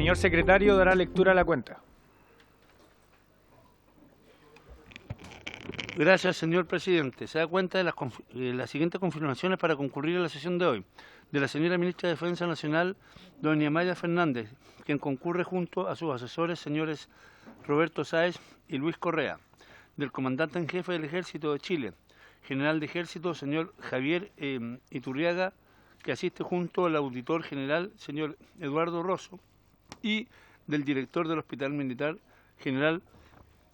Señor secretario, dará lectura a la cuenta. Gracias, señor presidente. Se da cuenta de las siguientes confirmaciones para concurrir a la sesión de hoy. De la señora ministra de Defensa Nacional, doña Maya Fernández, quien concurre junto a sus asesores, señores Roberto Sáez y Luis Correa. Del comandante en jefe del Ejército de Chile, general de Ejército, señor Javier Iturriaga, que asiste junto al auditor general, señor Eduardo Rosso, y del director del Hospital Militar General,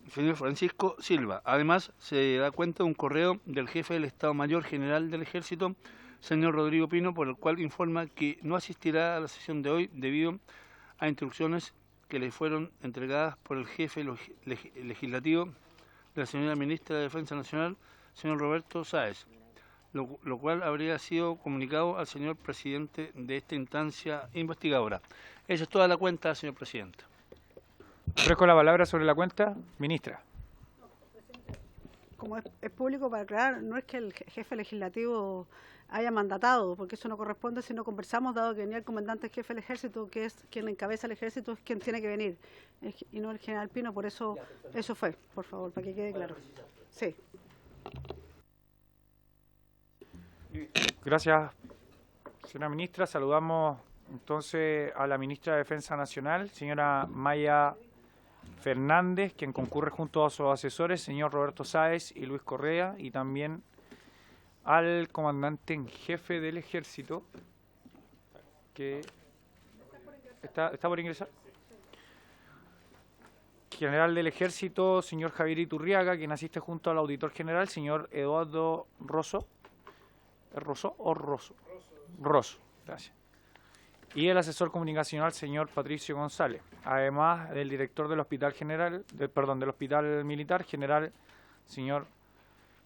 señor Francisco Silva. Además, se da cuenta de un correo del jefe del Estado Mayor General del Ejército, señor Rodrigo Pino, por el cual informa que no asistirá a la sesión de hoy debido a instrucciones que le fueron entregadas por el jefe legislativo de la señora ministra de Defensa Nacional, señor Roberto Sáez, lo cual habría sido comunicado al señor presidente de esta instancia investigadora. Esa es toda la cuenta, señor presidente. Ofrezco la palabra sobre la cuenta. Ministra. Como es público para aclarar, no es que el jefe legislativo haya mandatado, porque eso no corresponde si no conversamos, dado que venía el comandante jefe del ejército, que es quien encabeza el ejército, es quien tiene que venir, y no el general Pino, por eso eso fue, por favor, para que quede claro. Sí. Gracias, señora ministra. Saludamos entonces a la ministra de Defensa Nacional, señora Maya Fernández, quien concurre junto a sus asesores, señor Roberto Sáez y Luis Correa, y también al comandante en jefe del Ejército, que está por ingresar. General del Ejército, señor Javier Iturriaga, quien asiste junto al auditor general, señor Eduardo Rosso. ¿Es Rosso o Rosso? Rosso, gracias. Y el asesor comunicacional, señor Patricio González, además del director del Hospital General, del Hospital Militar General, señor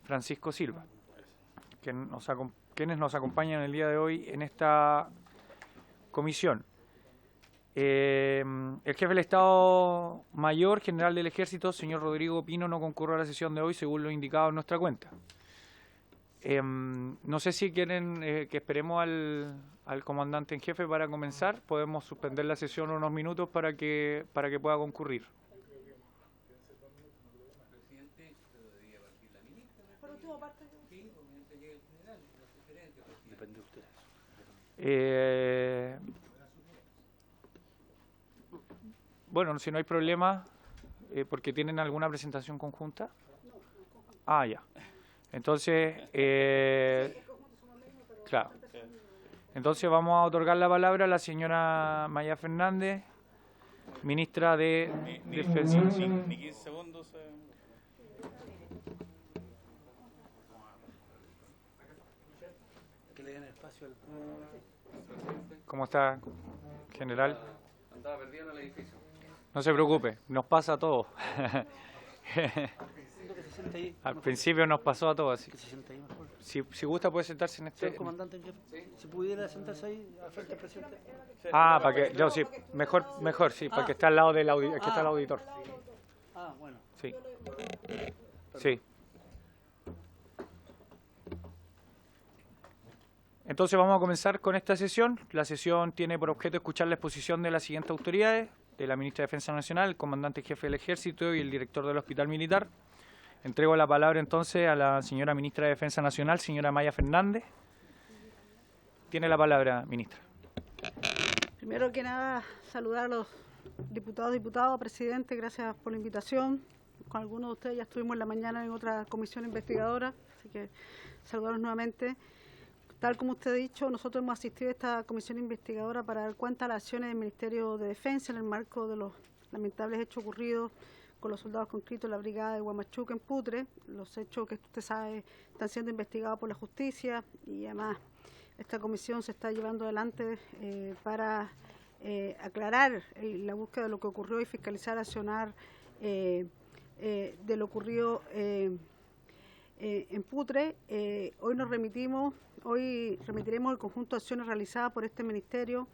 Francisco Silva, quienes nos acompañan el día de hoy en esta comisión. El jefe del Estado Mayor General del Ejército, señor Rodrigo Pino, no concurre a la sesión de hoy, según lo indicado en nuestra cuenta. No sé si quieren que esperemos al comandante en jefe para comenzar. Podemos suspender la sesión unos minutos para que pueda concurrir. Bueno, si no hay problema, porque tienen alguna presentación conjunta. Ah, ya. Entonces, claro. Entonces vamos a otorgar la palabra a la señora Maya Fernández, ministra de Defensa. Ni 15 segundos. Que le den espacio al... ¿Cómo está, general? Andaba perdiendo el edificio. No se preocupe, nos pasa a todos. Al principio nos pasó a todos. Así. Que se sienta ahí mejor. Si gusta puede sentarse en este... Señor comandante en jefe, ¿sí? Si pudiera sentarse ahí al frente del presidente. Ah, para que... No, sí, mejor, sí, porque está al lado del aquí está el auditor. Ah, bueno. Sí. Sí. Entonces vamos a comenzar con esta sesión. La sesión tiene por objeto escuchar la exposición de las siguientes autoridades, de la ministra de Defensa Nacional, el comandante jefe del Ejército y el director del Hospital Militar. Entrego la palabra entonces a la señora ministra de Defensa Nacional, señora Maya Fernández. Tiene la palabra, ministra. Primero que nada, saludar a los diputados, presidente, gracias por la invitación. Con algunos de ustedes ya estuvimos en la mañana en otra comisión investigadora, así que saludarlos nuevamente. Tal como usted ha dicho, nosotros hemos asistido a esta comisión investigadora para dar cuenta de las acciones del Ministerio de Defensa en el marco de los lamentables hechos ocurridos con los soldados conscritos de la brigada de Huamachuco en Putre, los hechos que usted sabe están siendo investigados por la justicia, y además esta comisión se está llevando adelante para aclarar la búsqueda de lo que ocurrió y fiscalizar, accionar de lo ocurrido en Putre. Hoy remitiremos el conjunto de acciones realizadas por este ministerio,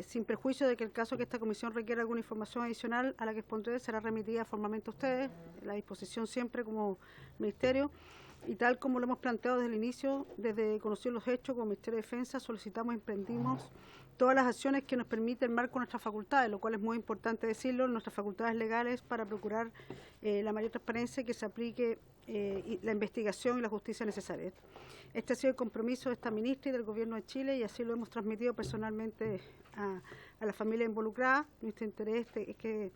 sin perjuicio de que el caso que esta comisión requiera alguna información adicional a la que expondré será remitida formalmente a ustedes, la disposición siempre como ministerio, y tal como lo hemos planteado desde el inicio, desde conocer los hechos como Ministerio de Defensa, solicitamos y emprendimos todas las acciones que nos permite el marco de nuestras facultades, lo cual es muy importante decirlo, nuestras facultades legales para procurar la mayor transparencia y que se aplique la investigación y la justicia necesaria. Este ha sido el compromiso de esta ministra y del Gobierno de Chile y así lo hemos transmitido personalmente a la familia involucrada. Nuestro interés es que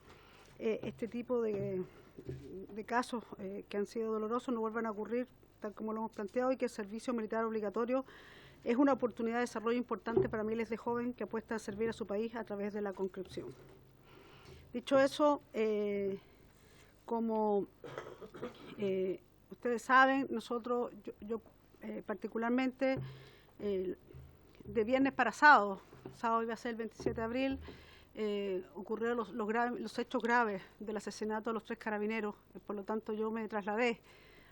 este tipo de casos que han sido dolorosos no vuelvan a ocurrir tal como lo hemos planteado y que el servicio militar obligatorio es una oportunidad de desarrollo importante para miles de jóvenes que apuestan a servir a su país a través de la conscripción. Dicho eso, como ustedes saben, nosotros, yo particularmente, de viernes para sábado iba a ser el 27 de abril, ocurrieron los hechos graves del asesinato de los 3 carabineros, por lo tanto yo me trasladé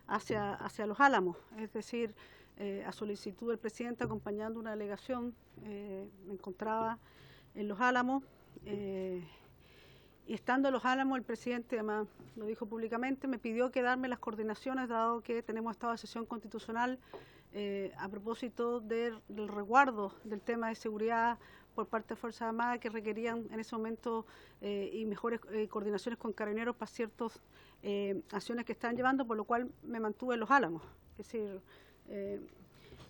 hacia Los Álamos, es decir, a solicitud del presidente acompañando una delegación, me encontraba en Los Álamos, y estando en Los Álamos el presidente, además lo dijo públicamente, me pidió que darme las coordinaciones dado que tenemos estado de sesión constitucional a propósito del resguardo del tema de seguridad por parte de Fuerzas Armadas que requerían en ese momento y mejores coordinaciones con carabineros para ciertas acciones que están llevando, por lo cual me mantuve en Los Álamos. Es decir,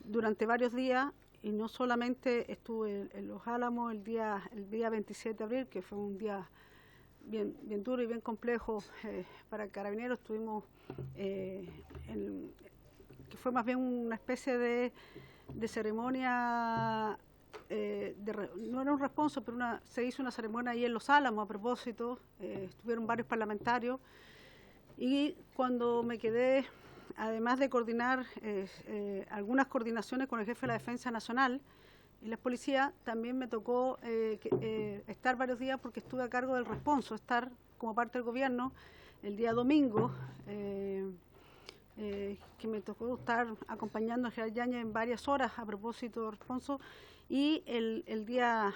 durante varios días, y no solamente estuve en Los Álamos el día 27 de abril, que fue un día bien duro y bien complejo para Carabineros, estuvimos que fue más bien una especie de ceremonia, no era un responso, pero se hizo una ceremonia ahí en Los Álamos a propósito, estuvieron varios parlamentarios, y cuando me quedé, además de coordinar algunas coordinaciones con el jefe de la Defensa Nacional y la policía, también me tocó estar varios días porque estuve a cargo del responso, estar como parte del gobierno el día domingo, que me tocó estar acompañando al general Yáñez en varias horas a propósito del responso, y el día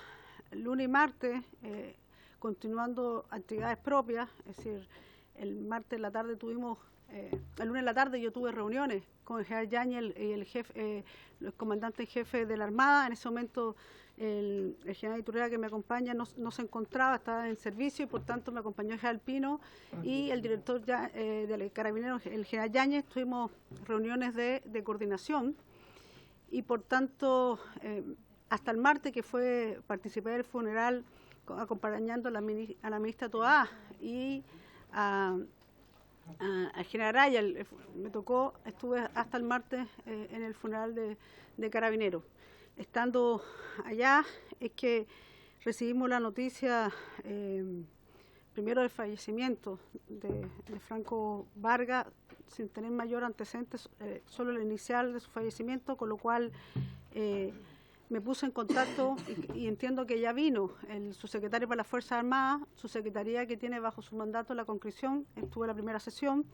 lunes y martes continuando actividades propias, es decir, el martes en la tarde tuvimos, el lunes en la tarde yo tuve reuniones con el general Yáñez y el jefe, el comandante en jefe de la Armada. En ese momento el general Iturriaga, que me acompaña, no se encontraba, estaba en servicio y por tanto me acompañó el general Pino y el director del Carabineros, el general Yáñez. Tuvimos reuniones de coordinación y por tanto hasta el martes, que participé del funeral acompañando a la ministra Toá y al general Araya, me tocó, estuve hasta el martes en el funeral de Carabineros. Estando allá es que recibimos la noticia primero del fallecimiento de Franco Vargas, sin tener mayor antecedente, solo el inicial de su fallecimiento, con lo cual me puse en contacto y entiendo que ya vino el subsecretario para las Fuerzas Armadas, su secretaría que tiene bajo su mandato la conscripción, estuve en la primera sesión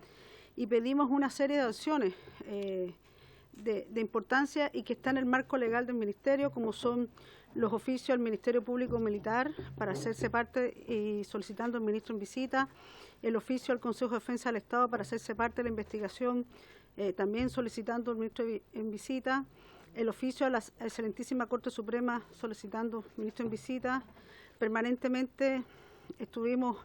y pedimos una serie de acciones de importancia y que está en el marco legal del Ministerio, como son los oficios al Ministerio Público Militar para hacerse parte y solicitando al ministro en visita, el oficio al Consejo de Defensa del Estado para hacerse parte de la investigación, también solicitando al ministro en visita, el oficio a la Excelentísima Corte Suprema solicitando ministro en visita. Permanentemente estuvimos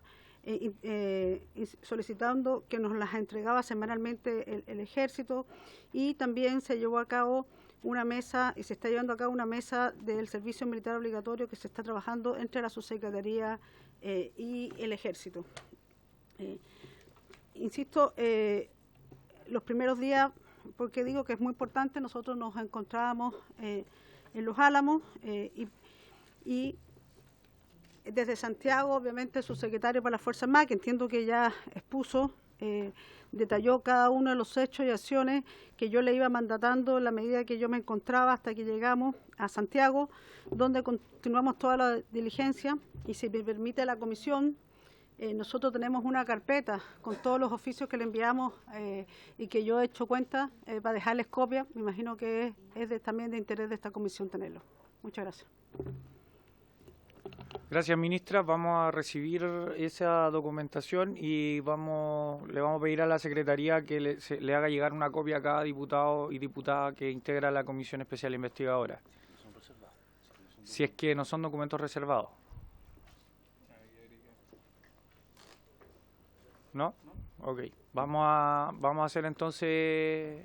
solicitando que nos las entregaba semanalmente el Ejército, y también se llevó a cabo una mesa, y se está llevando a cabo una mesa del servicio militar obligatorio que se está trabajando entre la subsecretaría y el Ejército. Insisto, los primeros días, porque digo que es muy importante, nosotros nos encontrábamos en Los Álamos y desde Santiago, obviamente, su secretario para las Fuerzas Armadas, que entiendo que ya expuso, detalló cada uno de los hechos y acciones que yo le iba mandatando en la medida que yo me encontraba hasta que llegamos a Santiago, donde continuamos toda la diligencia, y si me permite la comisión, nosotros tenemos una carpeta con todos los oficios que le enviamos y que yo he hecho cuenta para dejarles copia. Me imagino que es también de interés de esta comisión tenerlo. Muchas gracias. Gracias, ministra. Vamos a recibir esa documentación y le vamos a pedir a la Secretaría que le haga llegar una copia a cada diputado y diputada que integra la Comisión Especial Investigadora. Si es que no son documentos reservados. ¿No? Ok. Vamos a hacer entonces...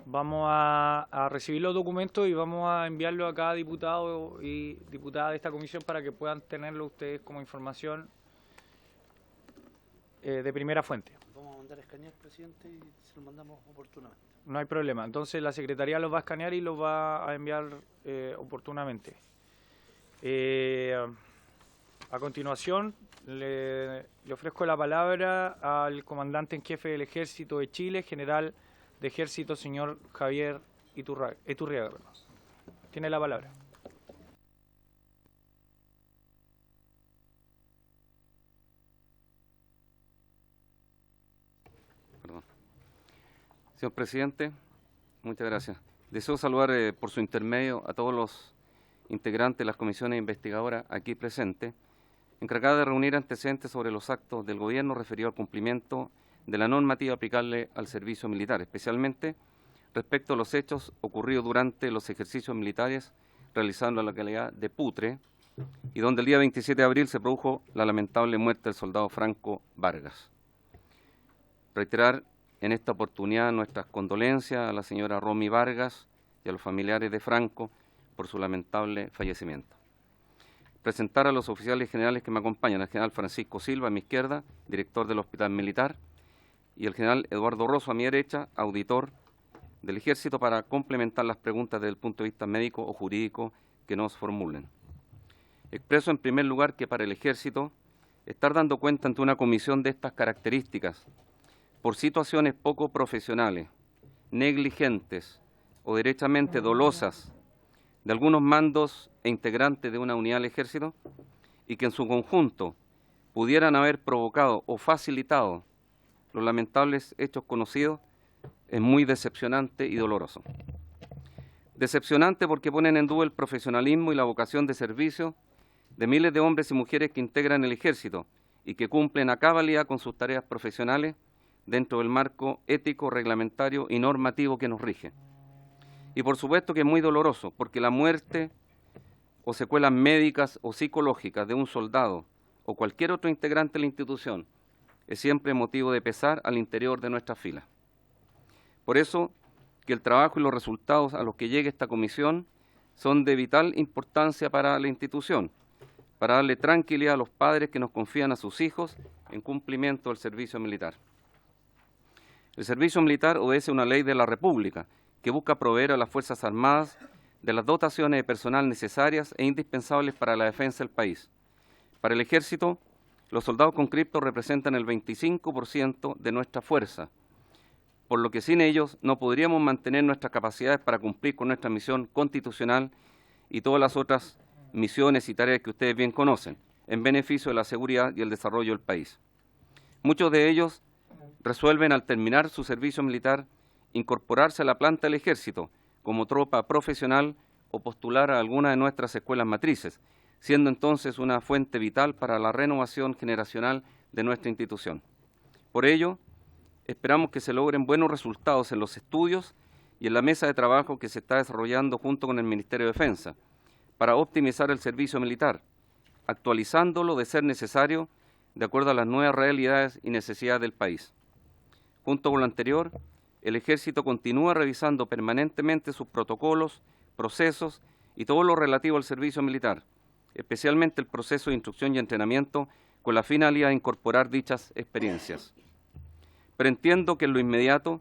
Vamos a recibir los documentos y vamos a enviarlos a cada diputado y diputada de esta comisión para que puedan tenerlo ustedes como información de primera fuente. Vamos a mandar a escanear, presidente, y se lo mandamos oportunamente. No hay problema. Entonces la Secretaría los va a escanear y los va a enviar oportunamente. A continuación, le ofrezco la palabra al comandante en jefe del Ejército de Chile, general de Ejército, señor Javier Iturriaga. Tiene la palabra. Perdón. Señor presidente, muchas gracias. Deseo saludar por su intermedio a todos los integrantes de las comisiones investigadoras aquí presentes, encargadas de reunir antecedentes sobre los actos del gobierno referido al cumplimiento de la normativa aplicable al servicio militar, especialmente respecto a los hechos ocurridos durante los ejercicios militares realizados en la localidad de Putre, y donde el día 27 de abril se produjo la lamentable muerte del soldado Franco Vargas. Reiterar en esta oportunidad nuestras condolencias a la señora Romy Vargas y a los familiares de Franco por su lamentable fallecimiento. Presentar a los oficiales generales que me acompañan, al general Francisco Silva a mi izquierda, director del Hospital Militar, y el general Eduardo Rosso a mi derecha, auditor del Ejército, para complementar las preguntas desde el punto de vista médico o jurídico que nos formulen. Expreso en primer lugar que para el Ejército estar dando cuenta ante una comisión de estas características por situaciones poco profesionales, negligentes o derechamente dolosas de algunos mandos e integrantes de una unidad del Ejército, y que en su conjunto pudieran haber provocado o facilitado los lamentables hechos conocidos, es muy decepcionante y doloroso. Decepcionante porque ponen en duda el profesionalismo y la vocación de servicio de miles de hombres y mujeres que integran el Ejército y que cumplen a cabalidad con sus tareas profesionales dentro del marco ético, reglamentario y normativo que nos rige. Y por supuesto que es muy doloroso, porque la muerte o secuelas médicas o psicológicas de un soldado o cualquier otro integrante de la institución es siempre motivo de pesar al interior de nuestras filas. Por eso que el trabajo y los resultados a los que llegue esta comisión son de vital importancia para la institución, para darle tranquilidad a los padres que nos confían a sus hijos en cumplimiento del servicio militar. El servicio militar obedece a una ley de la República que busca proveer a las Fuerzas Armadas de las dotaciones de personal necesarias e indispensables para la defensa del país. Para el Ejército, los soldados conscriptos representan el 25% de nuestra fuerza, por lo que sin ellos no podríamos mantener nuestras capacidades para cumplir con nuestra misión constitucional y todas las otras misiones y tareas que ustedes bien conocen, en beneficio de la seguridad y el desarrollo del país. Muchos de ellos resuelven al terminar su servicio militar incorporarse a la planta del Ejército como tropa profesional o postular a alguna de nuestras escuelas matrices, siendo entonces una fuente vital para la renovación generacional de nuestra institución. Por ello, esperamos que se logren buenos resultados en los estudios y en la mesa de trabajo que se está desarrollando junto con el Ministerio de Defensa para optimizar el servicio militar, actualizándolo de ser necesario de acuerdo a las nuevas realidades y necesidades del país. Junto con lo anterior, el Ejército continúa revisando permanentemente sus protocolos, procesos y todo lo relativo al servicio militar, especialmente el proceso de instrucción y entrenamiento, con la finalidad de incorporar dichas experiencias. Pero entiendo que en lo inmediato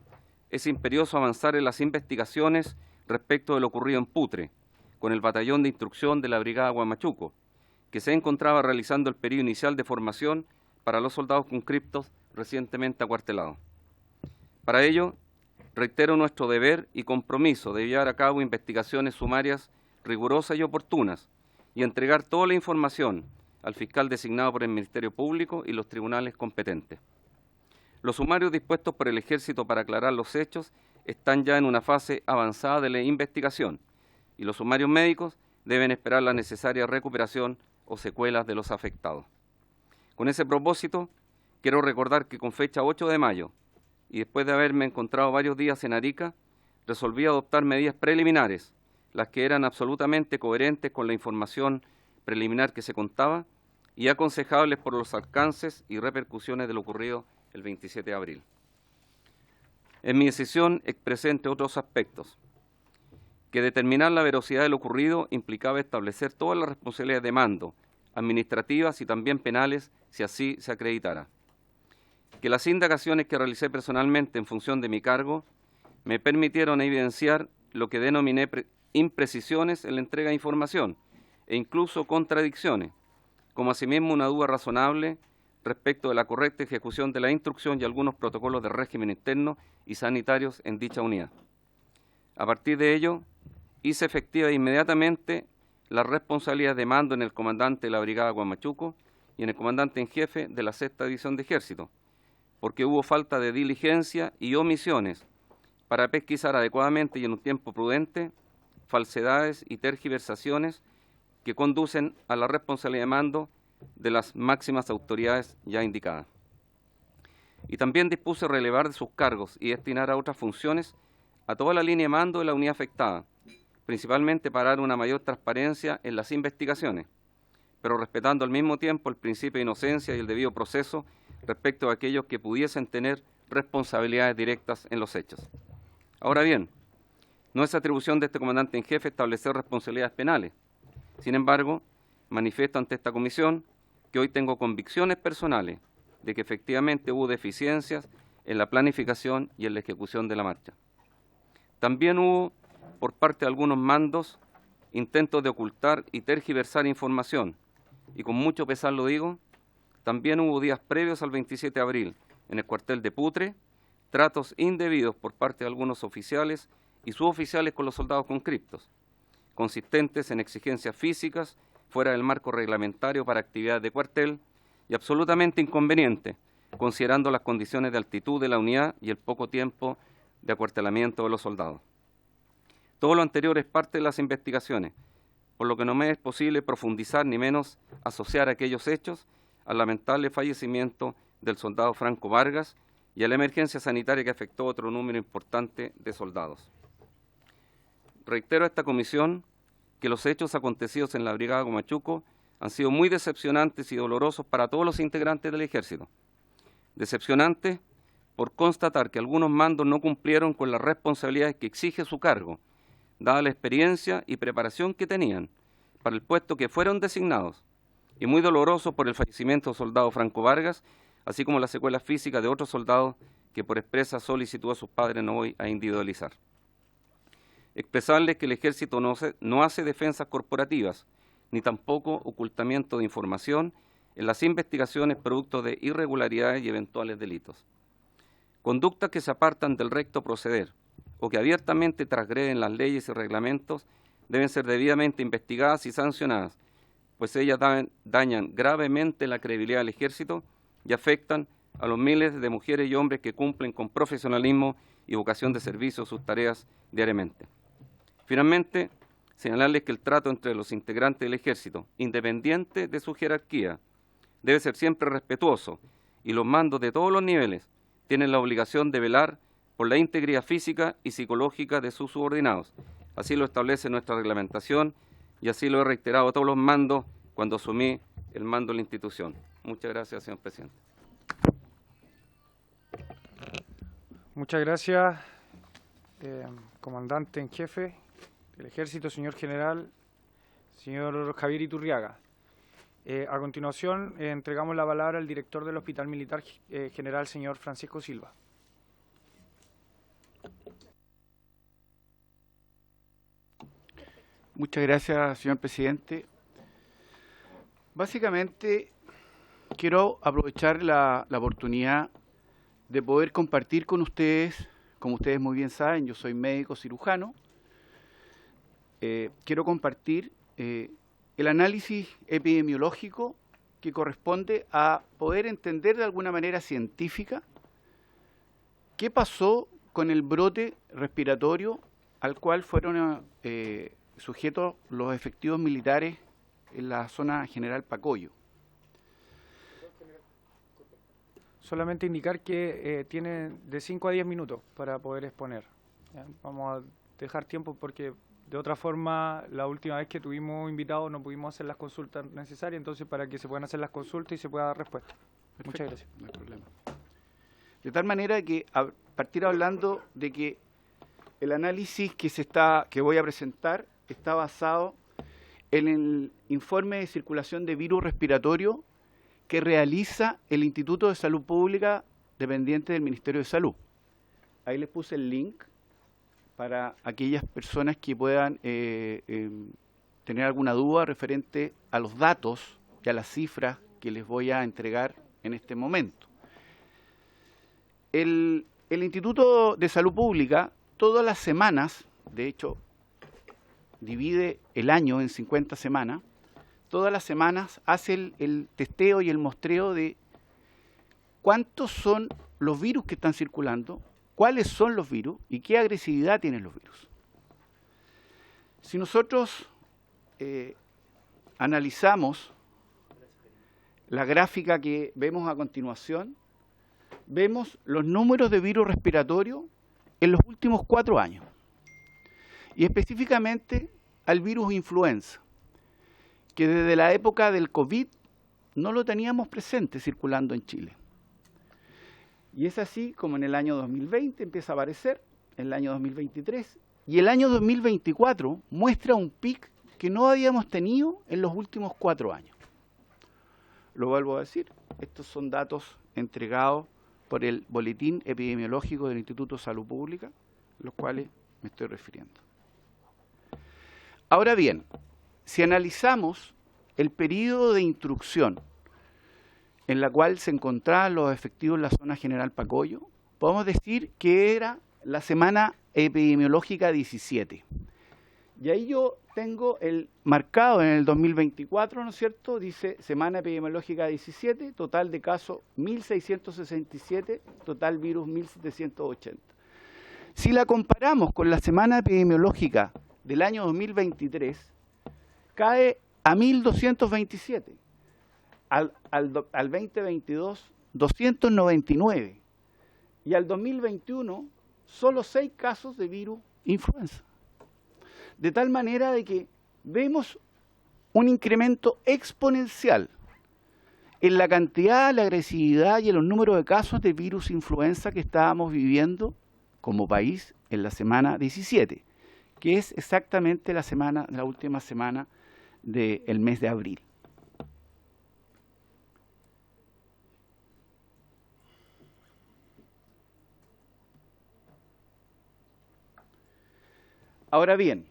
es imperioso avanzar en las investigaciones respecto de lo ocurrido en Putre, con el batallón de instrucción de la Brigada Huamachuco, que se encontraba realizando el periodo inicial de formación para los soldados conscriptos recientemente acuartelados. Para ello, reitero nuestro deber y compromiso de llevar a cabo investigaciones sumarias rigurosas y oportunas y entregar toda la información al fiscal designado por el Ministerio Público y los tribunales competentes. Los sumarios dispuestos por el Ejército para aclarar los hechos están ya en una fase avanzada de la investigación y los sumarios médicos deben esperar la necesaria recuperación o secuelas de los afectados. Con ese propósito, quiero recordar que con fecha 8 de mayo, y después de haberme encontrado varios días en Arica, resolví adoptar medidas preliminares, las que eran absolutamente coherentes con la información preliminar que se contaba y aconsejables por los alcances y repercusiones de lo ocurrido el 27 de abril. En mi decisión expresé, entre otros aspectos, que determinar la veracidad de lo ocurrido implicaba establecer todas las responsabilidades de mando, administrativas y también penales, si así se acreditara. Que las indagaciones que realicé personalmente en función de mi cargo me permitieron evidenciar lo que denominé imprecisiones en la entrega de información e incluso contradicciones, como asimismo una duda razonable respecto de la correcta ejecución de la instrucción y algunos protocolos de régimen interno y sanitarios en dicha unidad. A partir de ello, hice efectiva inmediatamente la responsabilidad de mando en el comandante de la Brigada Huamachuco y en el comandante en jefe de la 6ª División de Ejército, porque hubo falta de diligencia y omisiones para pesquisar adecuadamente y en un tiempo prudente falsedades y tergiversaciones que conducen a la responsabilidad de mando de las máximas autoridades ya indicadas. Y también dispuse relevar de sus cargos y destinar a otras funciones a toda la línea de mando de la unidad afectada, principalmente para dar una mayor transparencia en las investigaciones, pero respetando al mismo tiempo el principio de inocencia y el debido proceso respecto a aquellos que pudiesen tener responsabilidades directas en los hechos. Ahora bien, no es atribución de este comandante en jefe establecer responsabilidades penales. Sin embargo, manifiesto ante esta comisión que hoy tengo convicciones personales de que efectivamente hubo deficiencias en la planificación y en la ejecución de la marcha. También hubo, por parte de algunos mandos, intentos de ocultar y tergiversar información, y con mucho pesar lo digo, también hubo días previos al 27 de abril, en el cuartel de Putre, tratos indebidos por parte de algunos oficiales y suboficiales con los soldados conscriptos, consistentes en exigencias físicas fuera del marco reglamentario para actividades de cuartel y absolutamente inconveniente, considerando las condiciones de altitud de la unidad y el poco tiempo de acuartelamiento de los soldados. Todo lo anterior es parte de las investigaciones, por lo que no me es posible profundizar ni menos asociar aquellos hechos al lamentable fallecimiento del soldado Franco Vargas y a la emergencia sanitaria que afectó a otro número importante de soldados. Reitero a esta comisión que los hechos acontecidos en la Brigada Huamachuco han sido muy decepcionantes y dolorosos para todos los integrantes del Ejército. Decepcionantes por constatar que algunos mandos no cumplieron con las responsabilidades que exige su cargo, dada la experiencia y preparación que tenían para el puesto que fueron designados, y muy doloroso por el fallecimiento del soldado Franco Vargas, así como las secuelas físicas de otros soldados que por expresa solicitud a sus padres no voy a individualizar. Expresarles que el Ejército no hace defensas corporativas, ni tampoco ocultamiento de información en las investigaciones producto de irregularidades y eventuales delitos. Conductas que se apartan del recto proceder o que abiertamente transgreden las leyes y reglamentos deben ser debidamente investigadas y sancionadas, pues ellas dañan gravemente la credibilidad del Ejército y afectan a los miles de mujeres y hombres que cumplen con profesionalismo y vocación de servicio sus tareas diariamente. Finalmente, señalarles que el trato entre los integrantes del Ejército, independiente de su jerarquía, debe ser siempre respetuoso y los mandos de todos los niveles tienen la obligación de velar por la integridad física y psicológica de sus subordinados. Así lo establece nuestra reglamentación y así lo he reiterado a todos los mandos cuando asumí el mando de la institución. Muchas gracias, señor presidente. Muchas gracias, comandante en jefe del Ejército, señor general, señor Javier Iturriaga. A continuación, entregamos la palabra al director del Hospital Militar General, señor Francisco Silva. Muchas gracias, señor presidente. Básicamente, quiero aprovechar la oportunidad de poder compartir con ustedes, como ustedes muy bien saben, yo soy médico cirujano. Quiero compartir el análisis epidemiológico que corresponde a poder entender de alguna manera científica qué pasó con el brote respiratorio al cual fueron sujetos los efectivos militares en la zona General Pacoyo. Solamente indicar que tiene de 5 a 10 minutos para poder exponer. Ya, vamos a dejar tiempo porque de otra forma la última vez que tuvimos invitados no pudimos hacer las consultas necesarias, entonces para que se puedan hacer las consultas y se pueda dar respuesta. Muchas gracias. No hay problema. De tal manera que a partir hablando de que el análisis que voy a presentar está basado en el informe de circulación de virus respiratorio que realiza el Instituto de Salud Pública dependiente del Ministerio de Salud. Ahí les puse el link para aquellas personas que puedan tener alguna duda referente a los datos y a las cifras que les voy a entregar en este momento. El Instituto de Salud Pública, todas las semanas, de hecho, divide el año en 50 semanas, todas las semanas hace el testeo y el muestreo de cuántos son los virus que están circulando, cuáles son los virus y qué agresividad tienen los virus. Si nosotros analizamos la gráfica que vemos a continuación, vemos los números de virus respiratorio en los últimos 4 años, y específicamente al virus influenza, que desde la época del COVID no lo teníamos presente circulando en Chile. Y es así como en el año 2020 empieza a aparecer, en el año 2023, y el año 2024 muestra un pic que no habíamos tenido en los últimos 4 años. Lo vuelvo a decir, estos son datos entregados por el Boletín Epidemiológico del Instituto de Salud Pública, los cuales me estoy refiriendo. Ahora bien, si analizamos el periodo de instrucción en la cual se encontraban los efectivos en la zona General Pacoyo, podemos decir que era la semana epidemiológica 17. Y ahí yo tengo el marcado en el 2024, ¿no es cierto? Dice semana epidemiológica 17, total de casos 1.667, total virus 1.780. Si la comparamos con la semana epidemiológica del año 2023, cae a 1.227. Al 2022, 299. Y al 2021, solo 6 casos de virus influenza. De tal manera de que vemos un incremento exponencial en la cantidad, la agresividad y en los números de casos de virus influenza que estábamos viviendo como país en la semana 17, que es exactamente la última semana del mes de abril. Ahora bien,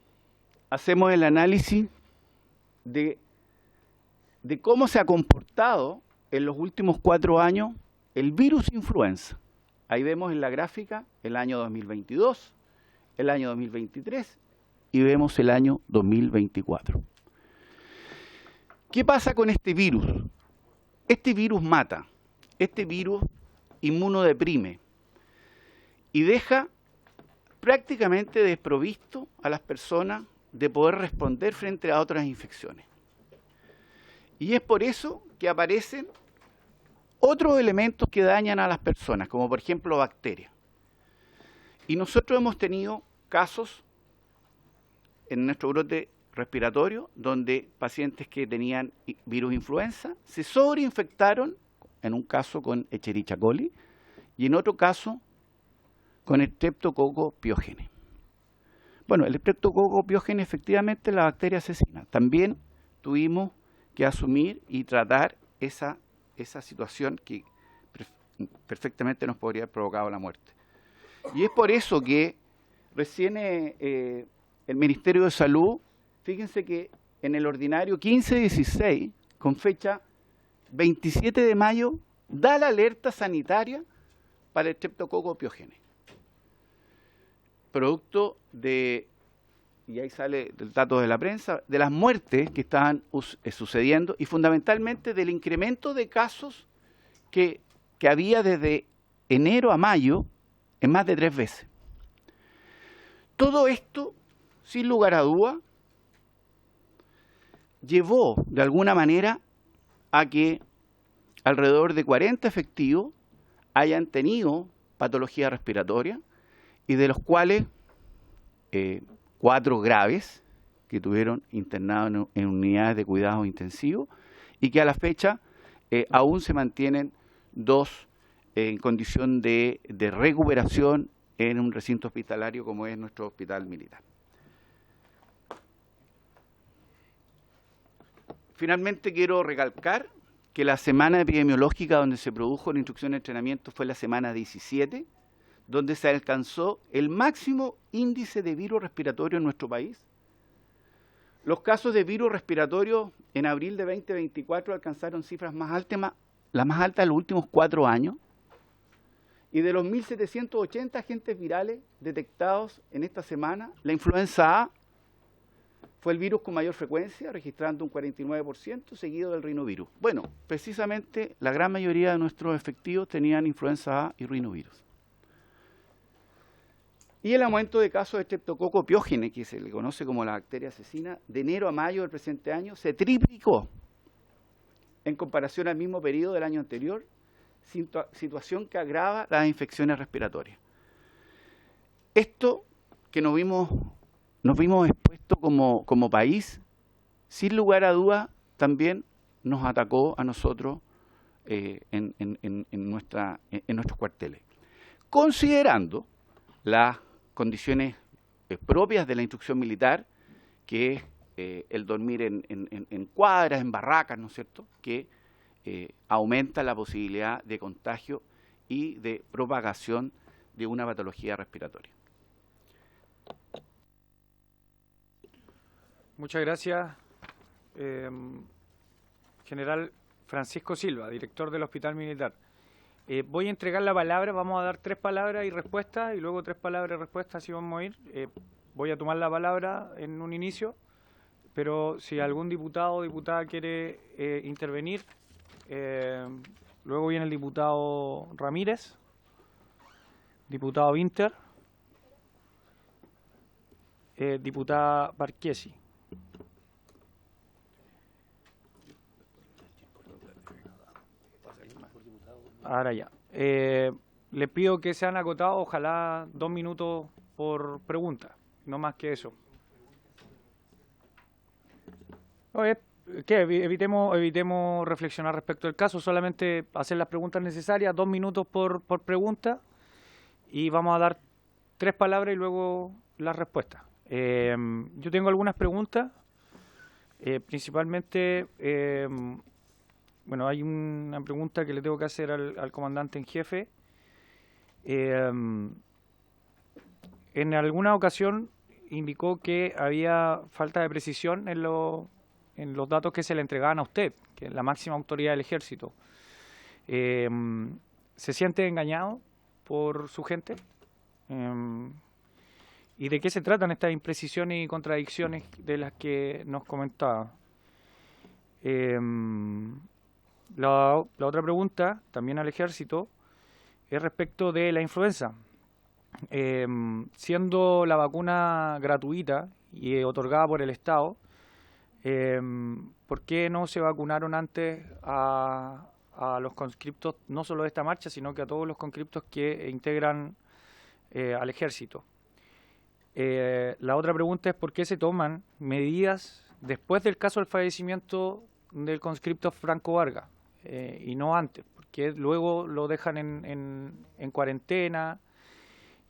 hacemos el análisis de cómo se ha comportado en los últimos 4 años el virus influenza. Ahí vemos en la gráfica el año 2022, el año 2023 y vemos el año 2024. ¿Qué pasa con este virus? Este virus mata, este virus inmunodeprime y deja prácticamente desprovisto a las personas de poder responder frente a otras infecciones. Y es por eso que aparecen otros elementos que dañan a las personas, como por ejemplo bacterias. Y nosotros hemos tenido casos en nuestro brote respiratorio donde pacientes que tenían virus influenza se sobreinfectaron, en un caso con Escherichia coli y en otro caso con Streptococcus pyogenes. Bueno, el Streptococcus pyogenes efectivamente es la bacteria asesina. También tuvimos que asumir y tratar esa situación que perfectamente nos podría haber provocado la muerte. Y es por eso que recién el Ministerio de Salud, fíjense que en el ordinario 1516, con fecha 27 de mayo, da la alerta sanitaria para el Streptococcus pyogenes. Producto de, y ahí sale el dato de la prensa, de las muertes que estaban sucediendo y fundamentalmente del incremento de casos que había desde enero a mayo en más de 3 veces. Todo esto, sin lugar a duda, llevó de alguna manera a que alrededor de 40 efectivos hayan tenido patología respiratoria y de los cuales 4 graves que tuvieron internados en unidades de cuidados intensivos y que a la fecha aún se mantienen 2 en condición de recuperación en un recinto hospitalario como es nuestro hospital militar. Finalmente quiero recalcar que la semana epidemiológica donde se produjo la instrucción de entrenamiento fue la semana 17, donde se alcanzó el máximo índice de virus respiratorio en nuestro país. Los casos de virus respiratorio en abril de 2024 alcanzaron cifras más altas, las más altas de los últimos 4 años. Y de los 1.780 agentes virales detectados en esta semana, la influenza A fue el virus con mayor frecuencia, registrando un 49%, seguido del rinovirus. Bueno, precisamente la gran mayoría de nuestros efectivos tenían influenza A y rinovirus. Y el aumento de casos de Streptococcus pyogenes, que se le conoce como la bacteria asesina, de enero a mayo del presente año, se triplicó en comparación al mismo periodo del año anterior, situación que agrava las infecciones respiratorias. Esto que nos vimos expuestos como país, sin lugar a dudas, también nos atacó a nosotros en nuestros cuarteles. Considerando las condiciones propias de la instrucción militar, que es el dormir en cuadras, en barracas, ¿no es cierto?, que aumenta la posibilidad de contagio y de propagación de una patología respiratoria. Muchas gracias, General Francisco Silva, director del Hospital Militar. Voy a entregar la palabra, vamos a dar 3 palabras y respuestas, y luego 3 palabras y respuestas, así vamos a ir. Voy a tomar la palabra en un inicio, pero si algún diputado o diputada quiere intervenir, luego viene el diputado Ramírez, diputado Winter, diputada Barquesi. Ahora ya. Les pido que sean acotados, ojalá 2 minutos por pregunta, no más que eso. Oye, que evitemos reflexionar respecto al caso, solamente hacer las preguntas necesarias, 2 minutos por pregunta, y vamos a dar 3 palabras y luego las respuestas. Yo tengo algunas preguntas, principalmente, bueno, hay una pregunta que le tengo que hacer al comandante en jefe. En alguna ocasión indicó que había falta de precisión en los datos que se le entregaban a usted, que es la máxima autoridad del ejército. ¿Se siente engañado por su gente? ¿Y de qué se tratan estas imprecisiones y contradicciones de las que nos comentaba? La otra pregunta, también al ejército, es respecto de la influenza. Siendo la vacuna gratuita y otorgada por el Estado, ¿por qué no se vacunaron antes a los conscriptos, no solo de esta marcha, sino que a todos los conscriptos que integran al ejército? La otra pregunta es ¿por qué se toman medidas después del caso del fallecimiento del conscripto Franco Vargas y no antes? Porque luego lo dejan en cuarentena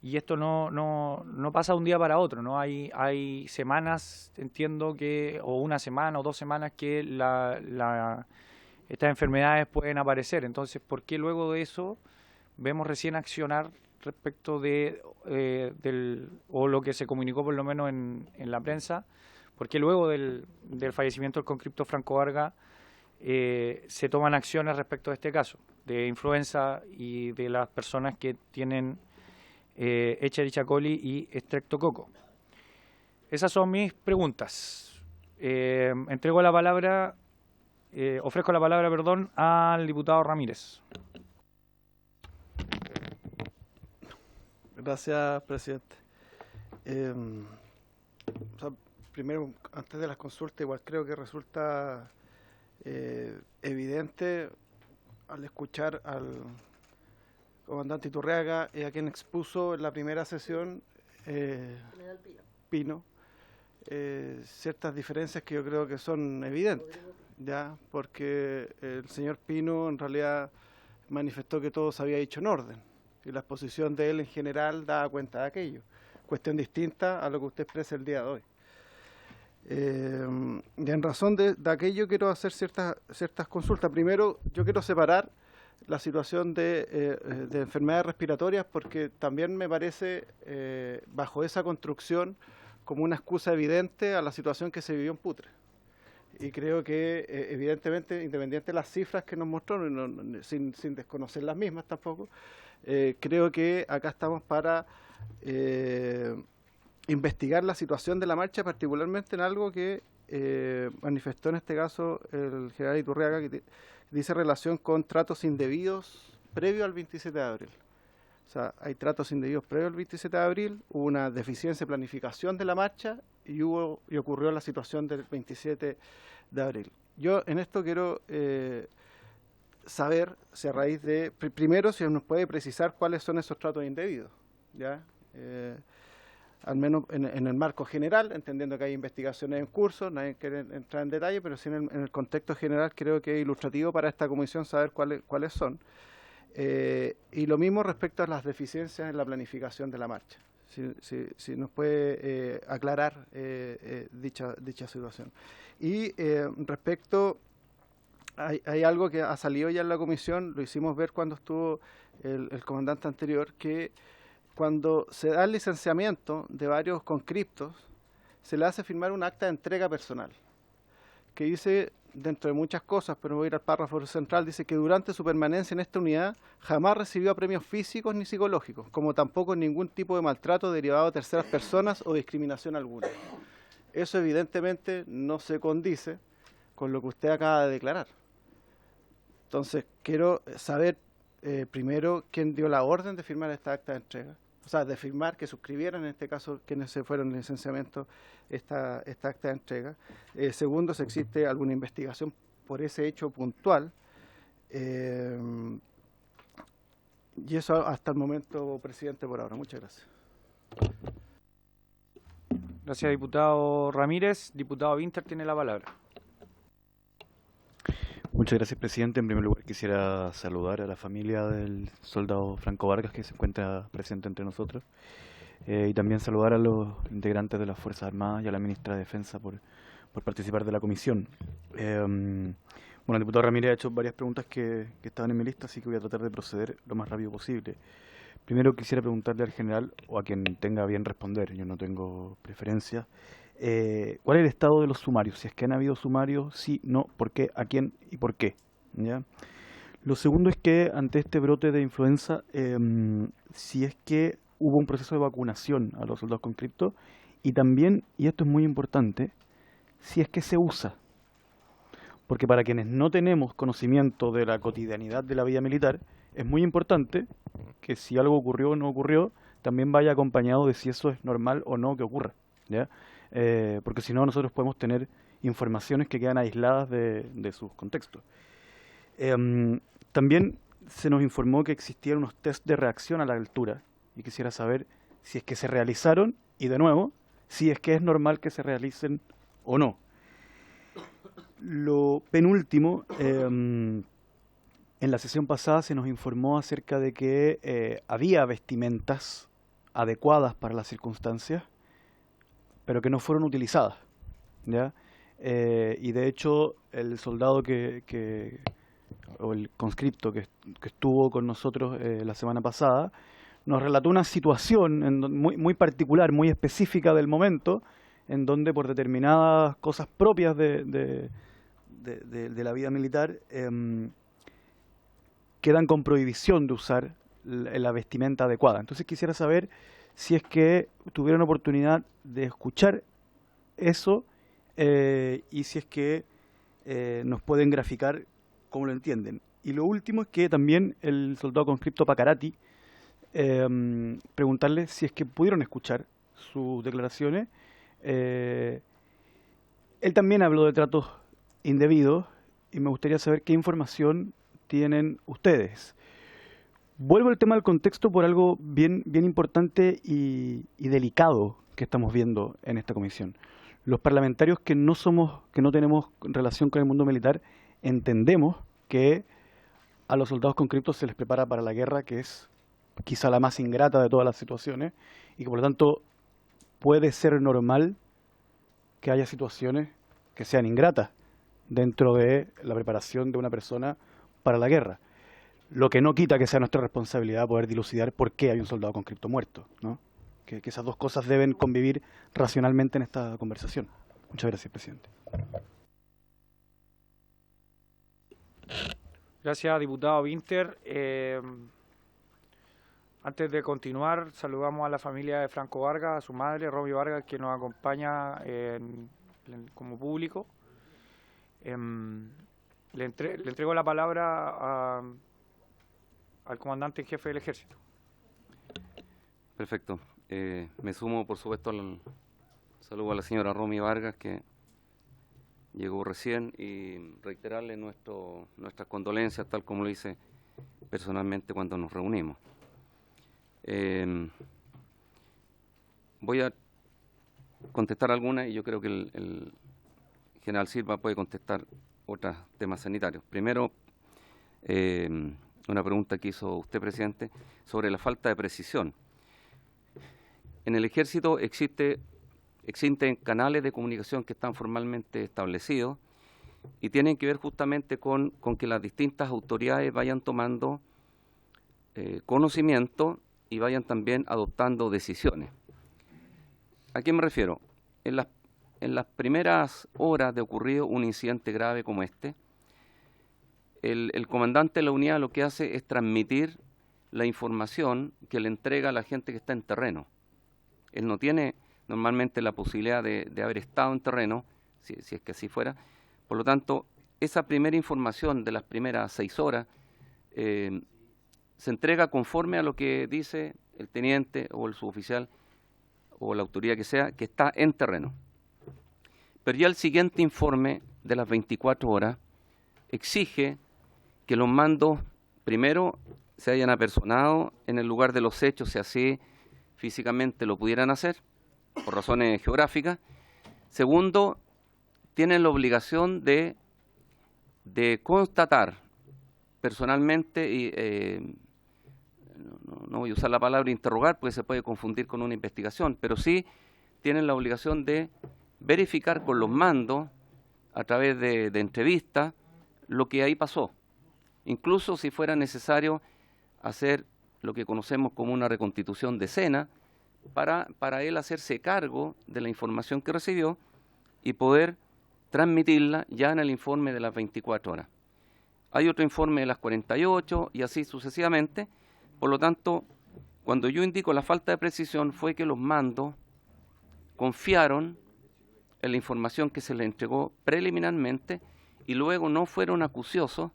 y esto no pasa de un día para otro, ¿no? Hay semanas, entiendo que, o una semana o 2 semanas que estas enfermedades pueden aparecer. Entonces, ¿por qué luego de eso vemos recién accionar respecto de o lo que se comunicó por lo menos en la prensa? ¿Por qué luego del fallecimiento del conscripto Franco Vargas se toman acciones respecto de este caso de influenza y de las personas que tienen Escherichia coli y Streptococcus? Esas son mis preguntas. Ofrezco la palabra, al diputado Ramírez. Gracias, presidente. Primero, antes de las consultas, igual creo que resulta evidente al escuchar al comandante Iturriaga, a quien expuso en la primera sesión Pino, ciertas diferencias que yo creo que son evidentes, ¿ya? Porque el señor Pino en realidad manifestó que todo se había hecho en orden y la exposición de él en general daba cuenta de aquello, cuestión distinta a lo que usted expresa el día de hoy. Y en razón de aquello quiero hacer ciertas consultas. Primero, yo quiero separar la situación de enfermedades respiratorias porque también me parece, bajo esa construcción, como una excusa evidente a la situación que se vivió en Putre. Y creo que, evidentemente, independiente de las cifras que nos mostró, sin desconocer las mismas tampoco, creo que acá estamos para investigar la situación de la marcha, particularmente en algo que manifestó en este caso el general Iturriaga, que dice relación con tratos indebidos previo al 27 de abril. O sea, hay tratos indebidos previo al 27 de abril, hubo una deficiencia de planificación de la marcha y ocurrió la situación del 27 de abril. Yo en esto quiero saber si a raíz de, primero, si nos puede precisar cuáles son esos tratos indebidos, ¿ya? Al menos en el marco general, entendiendo que hay investigaciones en curso, nadie quiere entrar en detalle, pero sí en el contexto general creo que es ilustrativo para esta comisión saber cuáles son. Y lo mismo respecto a las deficiencias en la planificación de la marcha. Si nos puede aclarar dicha situación. Y respecto, hay algo que ha salido ya en la comisión, lo hicimos ver cuando estuvo el comandante anterior, que cuando se da el licenciamiento de varios conscriptos, se le hace firmar un acta de entrega personal, que dice, dentro de muchas cosas, pero voy a ir al párrafo central, dice que durante su permanencia en esta unidad jamás recibió premios físicos ni psicológicos, como tampoco ningún tipo de maltrato derivado de terceras personas o discriminación alguna. Eso evidentemente no se condice con lo que usted acaba de declarar. Entonces, quiero saber primero quién dio la orden de firmar esta acta de entrega. O sea, de firmar, que suscribieran, en este caso, quienes se fueron en licenciamiento, esta acta de entrega. Segundo, si existe alguna investigación por ese hecho puntual. Y eso hasta el momento, presidente, por ahora. Muchas gracias. Gracias, diputado Ramírez. Diputado Winter tiene la palabra. Muchas gracias, presidente. En primer lugar, quisiera saludar a la familia del soldado Franco Vargas, que se encuentra presente entre nosotros, y también saludar a los integrantes de las Fuerzas Armadas y a la ministra de Defensa por participar de la comisión. Bueno, el diputado Ramírez ha hecho varias preguntas que estaban en mi lista, así que voy a tratar de proceder lo más rápido posible. Primero quisiera preguntarle al general, o a quien tenga bien responder, yo no tengo preferencia, ¿cuál es el estado de los sumarios? Si es que han habido sumarios, sí, no, por qué, a quién y por qué. ¿Ya? Lo segundo es que ante este brote de influenza, si es que hubo un proceso de vacunación a los soldados conscriptos y también, y esto es muy importante, si es que se usa. Porque para quienes no tenemos conocimiento de la cotidianidad de la vida militar, es muy importante que si algo ocurrió o no ocurrió, también vaya acompañado de si eso es normal o no que ocurra, ¿ya? Porque si no, nosotros podemos tener informaciones que quedan aisladas de sus contextos. También se nos informó que existían unos test de reacción a la altura y quisiera saber si es que se realizaron y, de nuevo, si es que es normal que se realicen o no. Lo penúltimo, en la sesión pasada se nos informó acerca de que había vestimentas adecuadas para las circunstancias, pero que no fueron utilizadas, ¿ya? Y de hecho el soldado o el conscripto que estuvo con nosotros la semana pasada nos relató una situación muy particular, muy específica del momento, en donde por determinadas cosas propias de la vida militar quedan con prohibición de usar la vestimenta adecuada. Entonces quisiera saber si es que tuvieron oportunidad de escuchar eso y si es que nos pueden graficar cómo lo entienden. Y lo último es que también el soldado conscripto Pacarati, preguntarle si es que pudieron escuchar sus declaraciones. Él también habló de tratos indebidos y me gustaría saber qué información tienen ustedes. Vuelvo al tema del contexto por algo bien importante y delicado que estamos viendo en esta comisión. Los parlamentarios que no tenemos relación con el mundo militar, entendemos que a los soldados conscriptos se les prepara para la guerra, que es quizá la más ingrata de todas las situaciones, y que por lo tanto puede ser normal que haya situaciones que sean ingratas dentro de la preparación de una persona para la guerra. Lo que no quita que sea nuestra responsabilidad poder dilucidar por qué hay un soldado conscripto muerto, ¿no? Que esas dos cosas deben convivir racionalmente en esta conversación. Muchas gracias, presidente. Gracias, diputado Winter. Antes de continuar, saludamos a la familia de Franco Vargas, a su madre, Romy Vargas, que nos acompaña como público. Le entrego la palabra al comandante en jefe del Ejército. Perfecto. Me sumo, por supuesto, al saludo a la señora Romy Vargas, que llegó recién, y reiterarle nuestras condolencias, tal como lo hice personalmente cuando nos reunimos. Voy a contestar algunas y yo creo que el general Silva puede contestar otros temas sanitarios. Primero, una pregunta que hizo usted, presidente, sobre la falta de precisión. En el Ejército existen canales de comunicación que están formalmente establecidos y tienen que ver justamente con que las distintas autoridades vayan tomando conocimiento y vayan también adoptando decisiones. ¿A qué me refiero? En las primeras horas de ocurrido un incidente grave como este, el comandante de la unidad lo que hace es transmitir la información que le entrega a la gente que está en terreno. Él no tiene normalmente la posibilidad de haber estado en terreno, si es que así fuera. Por lo tanto, esa primera información de las primeras 6 horas se entrega conforme a lo que dice el teniente o el suboficial o la autoridad que sea, que está en terreno. Pero ya el siguiente informe de las 24 horas exige que los mandos, primero, se hayan apersonado en el lugar de los hechos, si así físicamente lo pudieran hacer, por razones geográficas. Segundo, tienen la obligación de constatar personalmente, y no voy a usar la palabra interrogar porque se puede confundir con una investigación, pero sí tienen la obligación de verificar con los mandos, a través de entrevistas, lo que ahí pasó. Incluso si fuera necesario hacer lo que conocemos como una reconstitución de escena, para él hacerse cargo de la información que recibió y poder transmitirla ya en el informe de las 24 horas. Hay otro informe de las 48 y así sucesivamente. Por lo tanto, cuando yo indico la falta de precisión fue que los mandos confiaron en la información que se les entregó preliminarmente y luego no fueron acuciosos,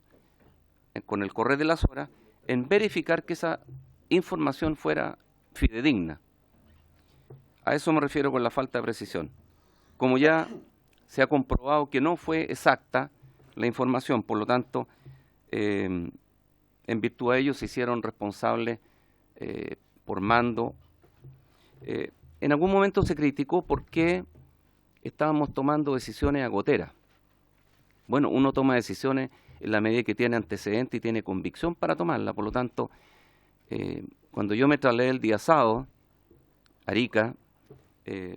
con el correr de las horas, en verificar que esa información fuera fidedigna. A eso me refiero con la falta de precisión. Como ya se ha comprobado que no fue exacta la información, por lo tanto, en virtud de ello se hicieron responsables por mando. En algún momento se criticó por qué estábamos tomando decisiones agoteras. Bueno, uno toma decisiones en la medida que tiene antecedente y tiene convicción para tomarla. Por lo tanto, cuando yo me trasladé el día sábado a Arica,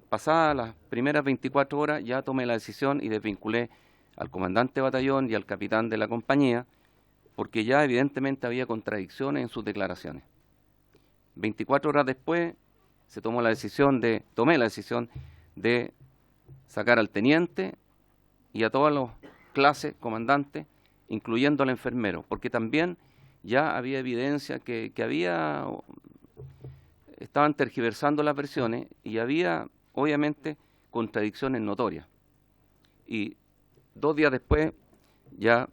pasadas las primeras 24 horas ya tomé la decisión y desvinculé al comandante de batallón y al capitán de la compañía, porque ya evidentemente había contradicciones en sus declaraciones. 24 horas después tomé la decisión de sacar al teniente y a todas las clases comandantes, incluyendo al enfermero, porque también ya había evidencia que estaban tergiversando las versiones y había, obviamente, contradicciones notorias. Y 2 días después, ya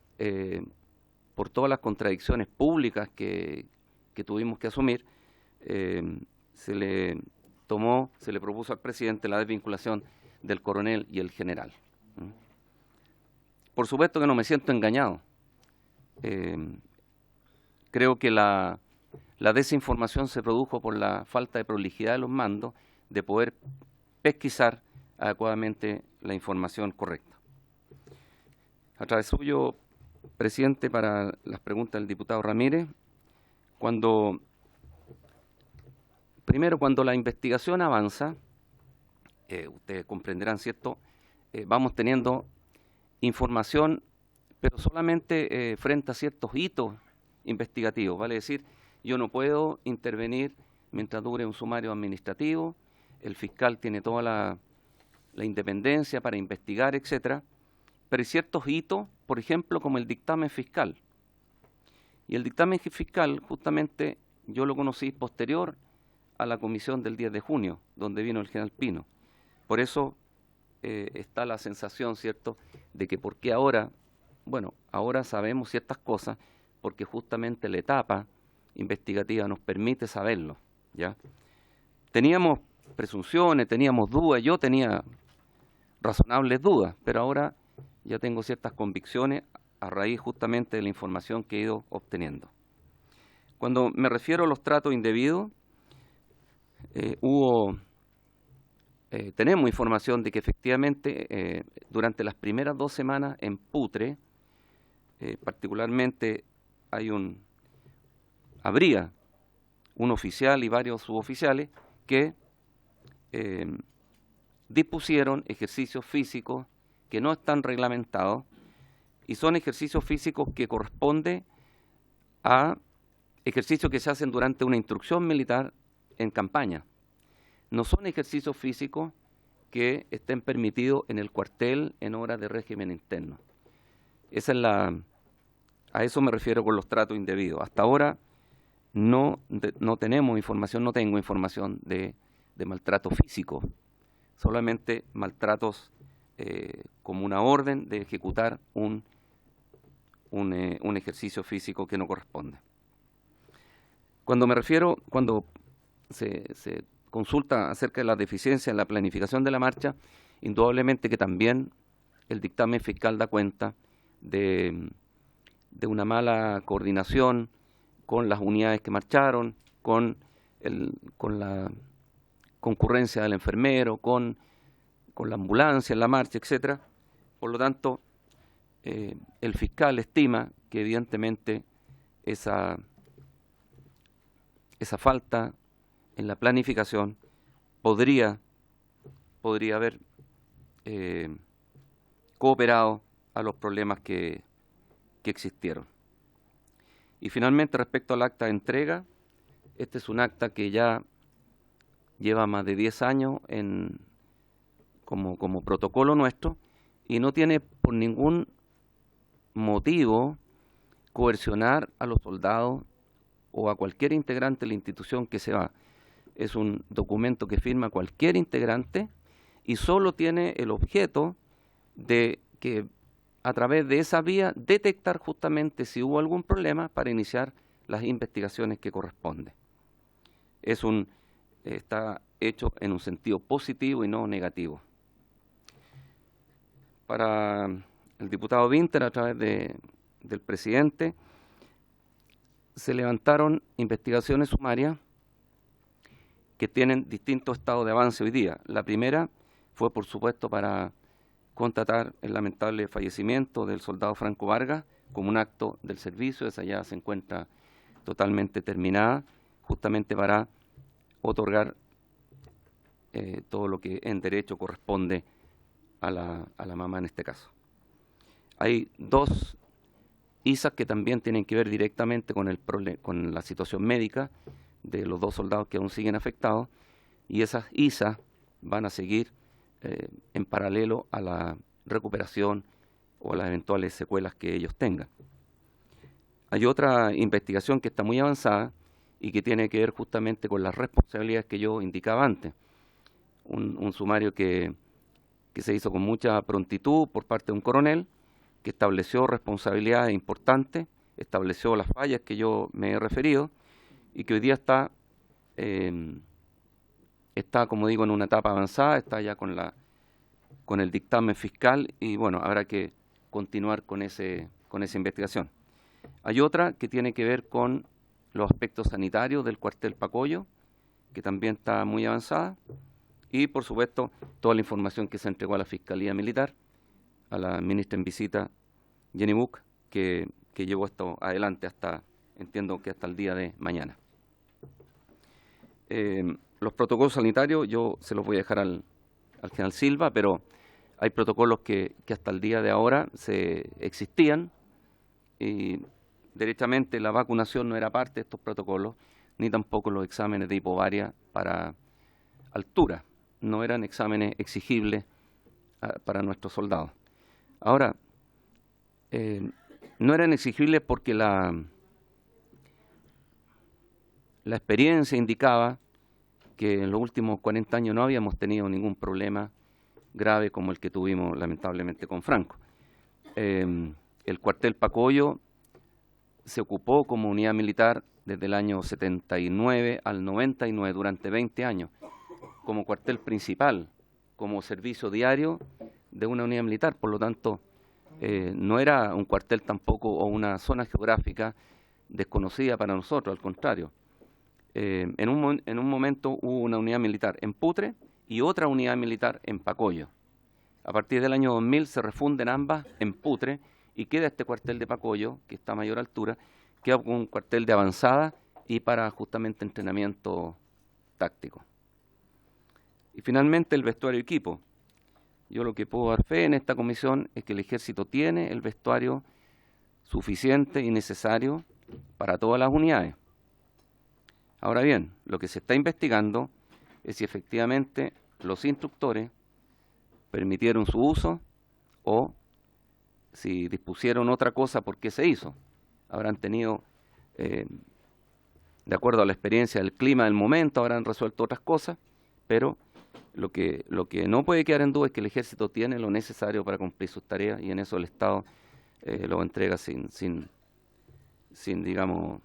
por todas las contradicciones públicas que tuvimos que asumir, se le propuso al presidente la desvinculación del coronel y el general. Por supuesto que no me siento engañado. Creo que la desinformación se produjo por la falta de prolijidad de los mandos, de poder pesquisar adecuadamente la información correcta. A través suyo, presidente, para las preguntas del diputado Ramírez, primero, cuando la investigación avanza, ustedes comprenderán, ¿cierto? Vamos teniendo información, pero solamente frente a ciertos hitos investigativos. Vale decir, yo no puedo intervenir mientras dure un sumario administrativo, el fiscal tiene toda la independencia para investigar, etcétera, pero hay ciertos hitos, por ejemplo, como el dictamen fiscal. Y el dictamen fiscal, justamente, yo lo conocí posterior a la comisión del 10 de junio, donde vino el general Pino. Por eso está la sensación, ¿cierto?, de que por qué ahora, bueno, ahora sabemos ciertas cosas, porque justamente la etapa investigativa nos permite saberlo, ¿ya? Teníamos presunciones, teníamos dudas, yo tenía razonables dudas, pero ahora ya tengo ciertas convicciones a raíz justamente de la información que he ido obteniendo. Cuando me refiero a los tratos indebidos, tenemos información de que efectivamente durante las primeras 2 semanas en Putre, particularmente habría un oficial y varios suboficiales que dispusieron ejercicios físicos que no están reglamentados y son ejercicios físicos que corresponden a ejercicios que se hacen durante una instrucción militar en campaña. No son ejercicios físicos que estén permitidos en el cuartel en horas de régimen interno. A eso me refiero con los tratos indebidos. Hasta ahora no tenemos información, no tengo información de maltrato físico, solamente maltratos como una orden de ejecutar un ejercicio físico que no corresponde. Cuando se consulta acerca de las deficiencias en la planificación de la marcha, indudablemente que también el dictamen fiscal da cuenta de una mala coordinación con las unidades que marcharon, con la concurrencia del enfermero, con la ambulancia en la marcha, etcétera. Por lo tanto, el fiscal estima que evidentemente esa falta en la planificación podría haber cooperado a los problemas que existieron. Y finalmente, respecto al acta de entrega, este es un acta que ya lleva más de 10 años como protocolo nuestro y no tiene por ningún motivo coercionar a los soldados o a cualquier integrante de la institución que se va. Es un documento que firma cualquier integrante y solo tiene el objeto de que a través de esa vía detectar justamente si hubo algún problema para iniciar las investigaciones que corresponden. Está hecho en un sentido positivo y no negativo. Para el diputado Winter, a través del presidente, se levantaron investigaciones sumarias que tienen distintos estados de avance hoy día. La primera fue, por supuesto, para constatar el lamentable fallecimiento del soldado Franco Vargas como un acto del servicio. Esa ya se encuentra totalmente terminada, justamente para otorgar todo lo que en derecho corresponde a la mamá en este caso. Hay 2 ISAs que también tienen que ver directamente con la situación médica de los 2 soldados que aún siguen afectados, y esas ISAs van a seguir en paralelo a la recuperación o a las eventuales secuelas que ellos tengan. Hay otra investigación que está muy avanzada y que tiene que ver justamente con las responsabilidades que yo indicaba antes. Un sumario que se hizo con mucha prontitud por parte de un coronel, que estableció responsabilidades importantes, estableció las fallas que yo me he referido y que hoy día está, como digo, en una etapa avanzada, está ya con el dictamen fiscal y bueno, habrá que continuar con esa investigación. Hay otra que tiene que ver con los aspectos sanitarios del cuartel Pacoyo, que también está muy avanzada, y, por supuesto, toda la información que se entregó a la Fiscalía Militar, a la ministra en visita, Jenny Buck, que llevó esto adelante hasta, entiendo que hasta el día de mañana. Los protocolos sanitarios yo se los voy a dejar al general Silva, pero hay protocolos que hasta el día de ahora existían y derechamente la vacunación no era parte de estos protocolos, ni tampoco los exámenes de hipovaria para altura. No eran exámenes exigibles para nuestros soldados. Ahora, no eran exigibles porque la experiencia indicaba que en los últimos 40 años no habíamos tenido ningún problema grave como el que tuvimos lamentablemente con Franco. El cuartel Pacoyo se ocupó como unidad militar desde el año 79 al 99, durante 20 años, como cuartel principal, como servicio diario de una unidad militar. Por lo tanto, no era un cuartel tampoco o una zona geográfica desconocida para nosotros, al contrario. En un momento hubo una unidad militar en Putre y otra unidad militar en Pacoyo. A partir del año 2000 se refunden ambas en Putre y queda este cuartel de Pacoyo, que está a mayor altura, queda un cuartel de avanzada y para justamente entrenamiento táctico. Y finalmente el vestuario y equipo. Yo lo que puedo dar fe en esta comisión es que el Ejército tiene el vestuario suficiente y necesario para todas las unidades. Ahora bien, lo que se está investigando es si efectivamente los instructores permitieron su uso o si dispusieron otra cosa por qué se hizo. Habrán tenido, de acuerdo a la experiencia del clima del momento, habrán resuelto otras cosas, pero lo que no puede quedar en duda es que el Ejército tiene lo necesario para cumplir sus tareas y en eso el Estado lo entrega sin digamos,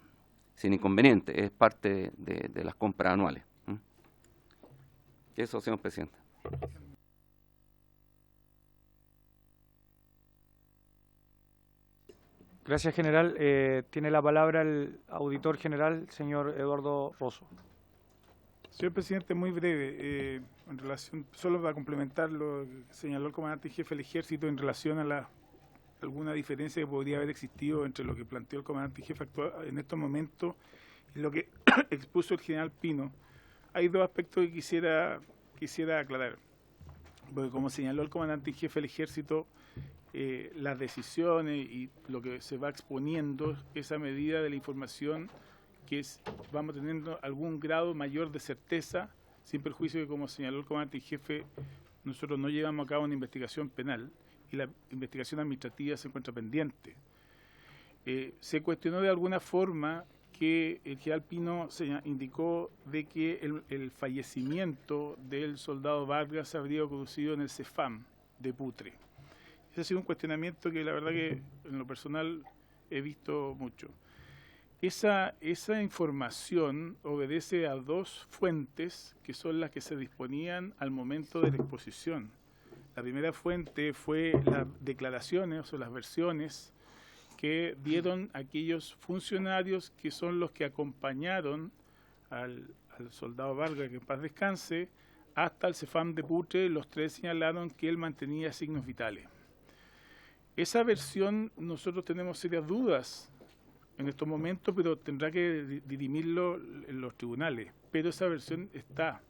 sin inconveniente. Es parte de las compras anuales. Eso, señor presidente. Gracias, general. Tiene la palabra el auditor general, señor Eduardo Rosso. Señor presidente, muy breve, en relación, solo para complementar lo que señaló el comandante en jefe del Ejército en relación a alguna diferencia que podría haber existido entre lo que planteó el comandante en jefe actual en estos momentos y lo que expuso el general Pino. Hay dos aspectos que quisiera aclarar, porque como señaló el comandante en jefe del Ejército, las decisiones y lo que se va exponiendo es a medida de la información que vamos teniendo algún grado mayor de certeza, sin perjuicio que, como señaló el comandante en jefe, nosotros no llevamos a cabo una investigación penal y la investigación administrativa se encuentra pendiente. Se cuestionó de alguna forma que el general Pino se indicó de que el fallecimiento del soldado Vargas habría ocurrido en el CEFAM de Putre. Ese ha sido un cuestionamiento que la verdad que en lo personal he visto mucho. Esa información obedece a dos fuentes que son las que se disponían al momento de la exposición. La primera fuente fue las declaraciones o las versiones que dieron aquellos funcionarios que son los que acompañaron al soldado Vargas, que en paz descanse, hasta el CEFAM de Putre. Los tres señalaron que él mantenía signos vitales. Esa versión nosotros tenemos serias dudas en estos momentos, pero tendrá que dirimirlo en los tribunales. Pero esa versión está,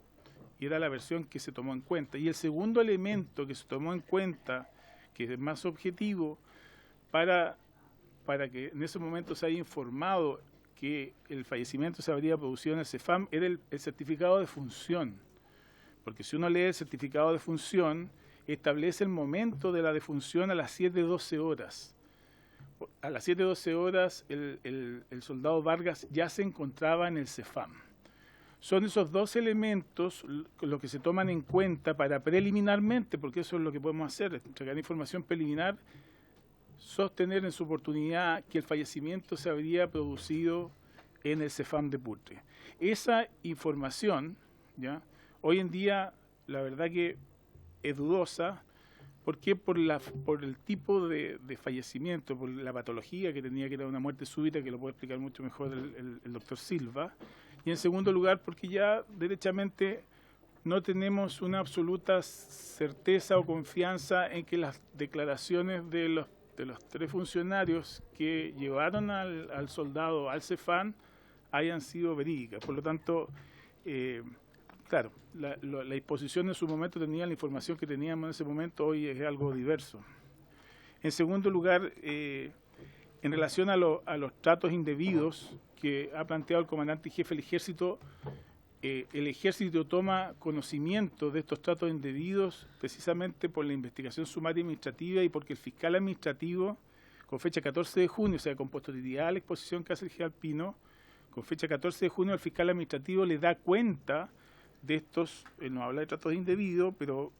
y era la versión que se tomó en cuenta. Y el segundo elemento que se tomó en cuenta, que es más objetivo, para que en ese momento se haya informado que el fallecimiento se habría producido en el CEFAM, era el certificado de función. Porque si uno lee el certificado de función, establece el momento de la defunción a las 7:12 horas. A las 7:12 horas el soldado Vargas ya se encontraba en el CEFAM. Son esos dos elementos los que se toman en cuenta para preliminarmente, porque eso es lo que podemos hacer, entregar información preliminar, sostener en su oportunidad que el fallecimiento se habría producido en el CEFAM de Putre. Esa información, ¿ya? Hoy en día, la verdad que es dudosa. ¿Por qué? Por el tipo de fallecimiento, por la patología que tenía, que era una muerte súbita, que lo puede explicar mucho mejor el doctor Silva. Y en segundo lugar, porque ya derechamente no tenemos una absoluta certeza o confianza en que las declaraciones de los 3 funcionarios que llevaron al soldado al Cefam hayan sido verídicas. Por lo tanto, claro, la disposición en su momento tenía la información que teníamos en ese momento, hoy es algo diverso. En segundo lugar, en relación a los tratos indebidos que ha planteado el comandante y jefe del Ejército, el Ejército toma conocimiento de estos tratos indebidos precisamente por la investigación sumaria administrativa y porque el fiscal administrativo, con fecha 14 de junio, o sea, con posterioridad a la exposición que hace el general Pino, con fecha 14 de junio el fiscal administrativo le da cuenta de estos, no habla de tratos indebidos, pero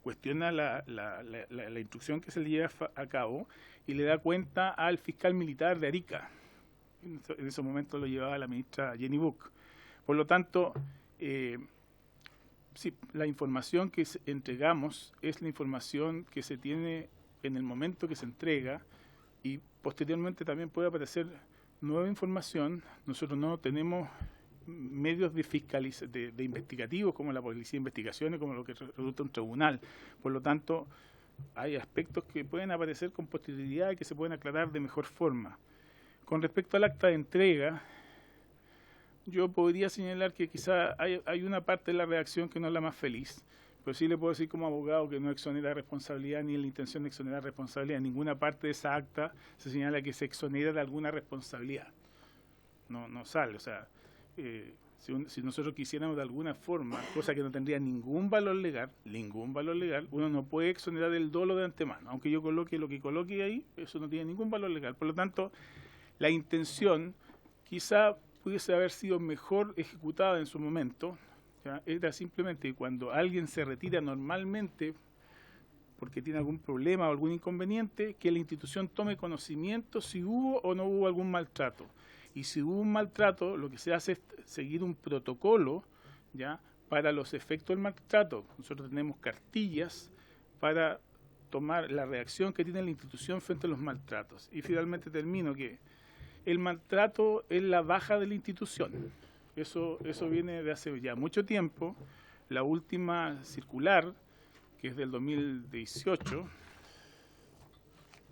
cuestiona la instrucción que se le lleva a cabo y le da cuenta al fiscal militar de Arica. En ese momento lo llevaba la ministra Jenny Buck. Por lo tanto, sí, la información que entregamos es la información que se tiene en el momento que se entrega y posteriormente también puede aparecer nueva información. Nosotros no tenemos medios de investigativos como la Policía de Investigaciones, como lo que resulta un tribunal. Por lo tanto, hay aspectos que pueden aparecer con posterioridad y que se pueden aclarar de mejor forma. Con respecto al acta de entrega, yo podría señalar que quizá hay una parte de la redacción que no es la más feliz, pero sí le puedo decir como abogado que no exonera responsabilidad ni la intención de exonerar responsabilidad. En ninguna parte de esa acta se señala que se exonera de alguna responsabilidad. No sale, o sea, si nosotros quisiéramos de alguna forma, cosa que no tendría ningún valor legal, uno no puede exonerar el dolo de antemano. Aunque yo coloque lo que coloque ahí, eso no tiene ningún valor legal. Por lo tanto, la intención quizá pudiese haber sido mejor ejecutada en su momento, ¿ya? Era simplemente que cuando alguien se retira normalmente porque tiene algún problema o algún inconveniente, que la institución tome conocimiento si hubo o no hubo algún maltrato. Y si hubo un maltrato, lo que se hace es seguir un protocolo, ¿ya?, para los efectos del maltrato. Nosotros tenemos cartillas para tomar la reacción que tiene la institución frente a los maltratos. Y finalmente termino que el maltrato es la baja de la institución. Eso viene de hace ya mucho tiempo. La última circular, que es del 2018,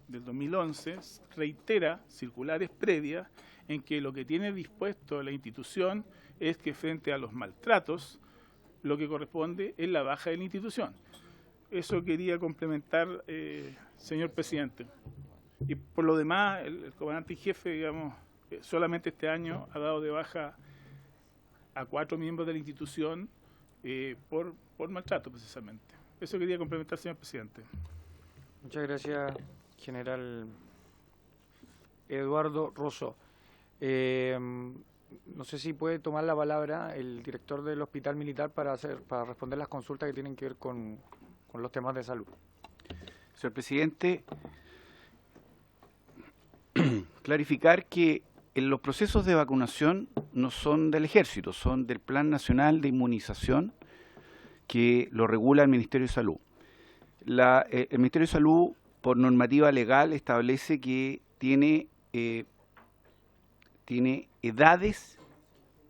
del 2011, reitera circulares previas en que lo que tiene dispuesto la institución es que frente a los maltratos, lo que corresponde es la baja de la institución. Eso quería complementar, señor presidente. Y por lo demás, el comandante y jefe, digamos, solamente este año ha dado de baja a 4 miembros de la institución por maltrato, precisamente. Eso quería complementar, señor presidente. Muchas gracias, general Eduardo Rosso. No sé si puede tomar la palabra el director del Hospital Militar para responder las consultas que tienen que ver con los temas de salud. Señor presidente, clarificar que los procesos de vacunación no son del Ejército, son del Plan Nacional de Inmunización que lo regula el Ministerio de Salud. El Ministerio de Salud, por normativa legal, establece que tiene edades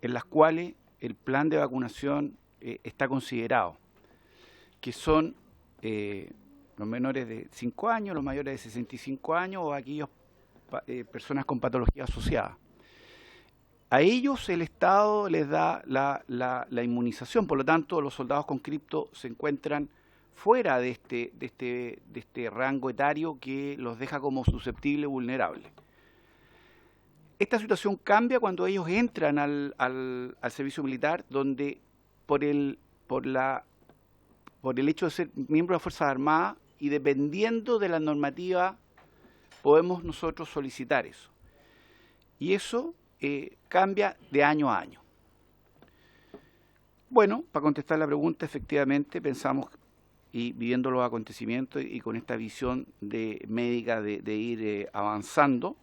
en las cuales el plan de vacunación está considerado, que son los menores de 5 años, los mayores de 65 años o aquellos personas con patología asociada. A ellos el Estado les da la inmunización, por lo tanto los soldados con cripto se encuentran fuera de este rango etario que los deja como susceptibles, vulnerables. Esta situación cambia cuando ellos entran al servicio militar, donde por el hecho de ser miembros de las Fuerzas Armadas y dependiendo de la normativa podemos nosotros solicitar eso. Y eso cambia de año a año. Bueno, para contestar la pregunta, efectivamente pensamos, y viviendo los acontecimientos y con esta visión médica de ir avanzando,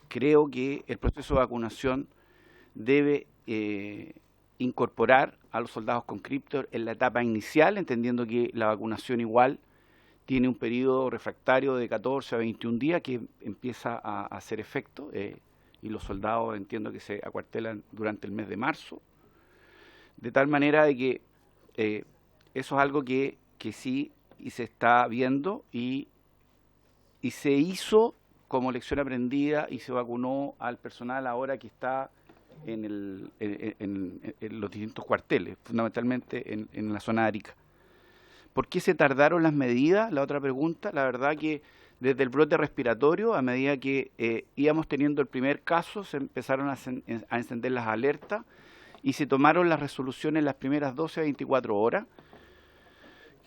creo que el proceso de vacunación debe incorporar a los soldados con cripto en la etapa inicial, entendiendo que la vacunación igual tiene un periodo refractario de 14 a 21 días que empieza a hacer efecto, y los soldados entiendo que se acuartelan durante el mes de marzo. De tal manera de que eso es algo que sí y se está viendo y se hizo como lección aprendida y se vacunó al personal ahora que está en los distintos cuarteles, fundamentalmente en la zona de Arica. ¿Por qué se tardaron las medidas? La otra pregunta, la verdad que desde el brote respiratorio, a medida que íbamos teniendo el primer caso, se empezaron a encender las alertas y se tomaron las resoluciones las primeras 12 a 24 horas.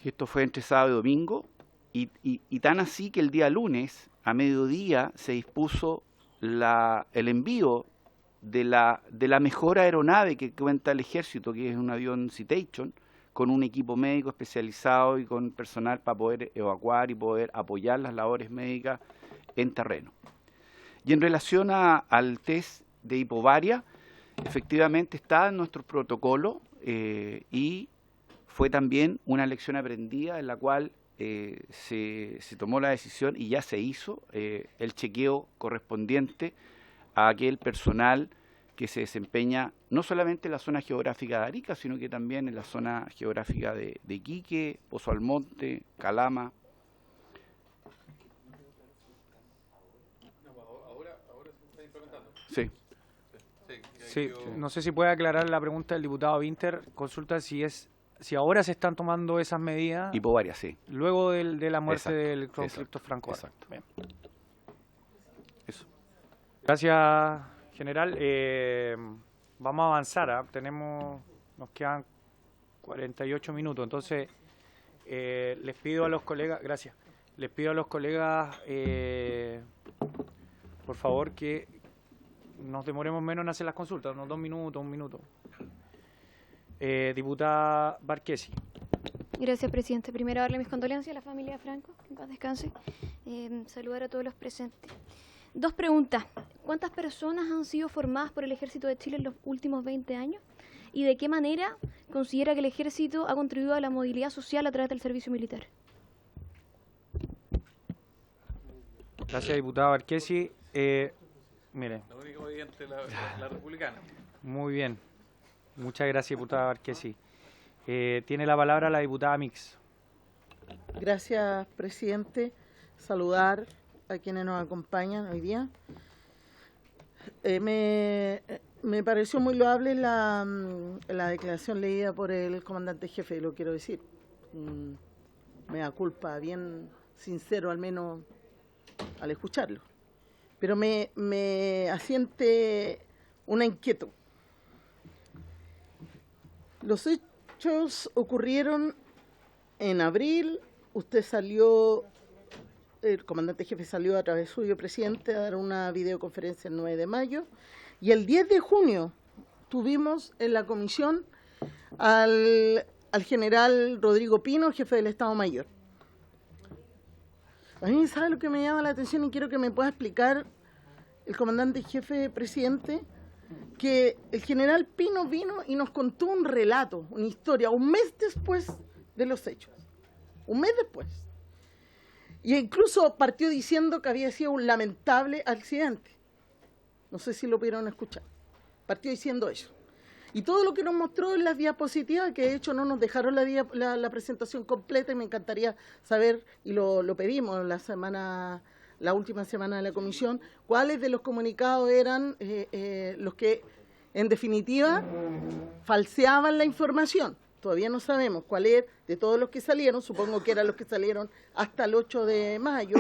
Esto fue entre sábado y domingo, y tan así que el día lunes, a mediodía, se dispuso el envío de la mejor aeronave que cuenta el Ejército, que es un avión Citation, con un equipo médico especializado y con personal para poder evacuar y poder apoyar las labores médicas en terreno. Y en relación al test de hipovaria, efectivamente está en nuestro protocolo y fue también una lección aprendida en la cual se tomó la decisión y ya se hizo el chequeo correspondiente a aquel personal que se desempeña no solamente en la zona geográfica de Arica, sino que también en la zona geográfica de Iquique, Pozo Almonte, Calama. Sí. Sí, no sé si puede aclarar la pregunta del diputado Winter. Consulta si ahora se están tomando esas medidas. Hipovaria, sí. Luego de la muerte Exacto, del conflicto franco-árabes. Exacto. Bien. Eso. Gracias, general. Vamos a avanzar. Nos quedan 48 minutos. Entonces, les pido a los colegas, gracias. Les pido a los colegas, por favor, que nos demoremos menos en hacer las consultas, unos 2 minutos, 1 minuto. Diputada Barquesi. Gracias, presidente. Primero, darle mis condolencias a la familia de Franco, que en paz descanse. Saludar a todos los presentes. 2 preguntas. ¿Cuántas personas han sido formadas por el Ejército de Chile en los últimos 20 años? ¿Y de qué manera considera que el Ejército ha contribuido a la movilidad social a través del servicio militar? Gracias, diputada Barquesi. Mire. La única obediente, la republicana. Muy bien. Muchas gracias, diputada Barquesi. Tiene la palabra la diputada Mix. Gracias, presidente. Saludar a quienes nos acompañan hoy día. Me pareció muy loable la declaración leída por el comandante jefe, lo quiero decir. Me da culpa, bien sincero al menos al escucharlo. Pero me asiente una inquietud. Los hechos ocurrieron en abril, usted salió, el comandante jefe salió a través suyo, presidente, a dar una videoconferencia el 9 de mayo, y el 10 de junio tuvimos en la comisión al general Rodrigo Pino, jefe del Estado Mayor. A mí, ¿sabe lo que me llama la atención? Y quiero que me pueda explicar el comandante jefe, presidente, que el general Pino vino y nos contó un relato, una historia, un mes después de los hechos. Un mes después. Y incluso partió diciendo que había sido un lamentable accidente. No sé si lo pudieron escuchar. Partió diciendo eso. Y todo lo que nos mostró en las diapositivas, que de hecho no nos dejaron la presentación completa, y me encantaría saber, y lo pedimos la última semana de la comisión, cuáles de los comunicados eran los que, en definitiva, falseaban la información. Todavía no sabemos cuál es de todos los que salieron, supongo que eran los que salieron hasta el 8 de mayo,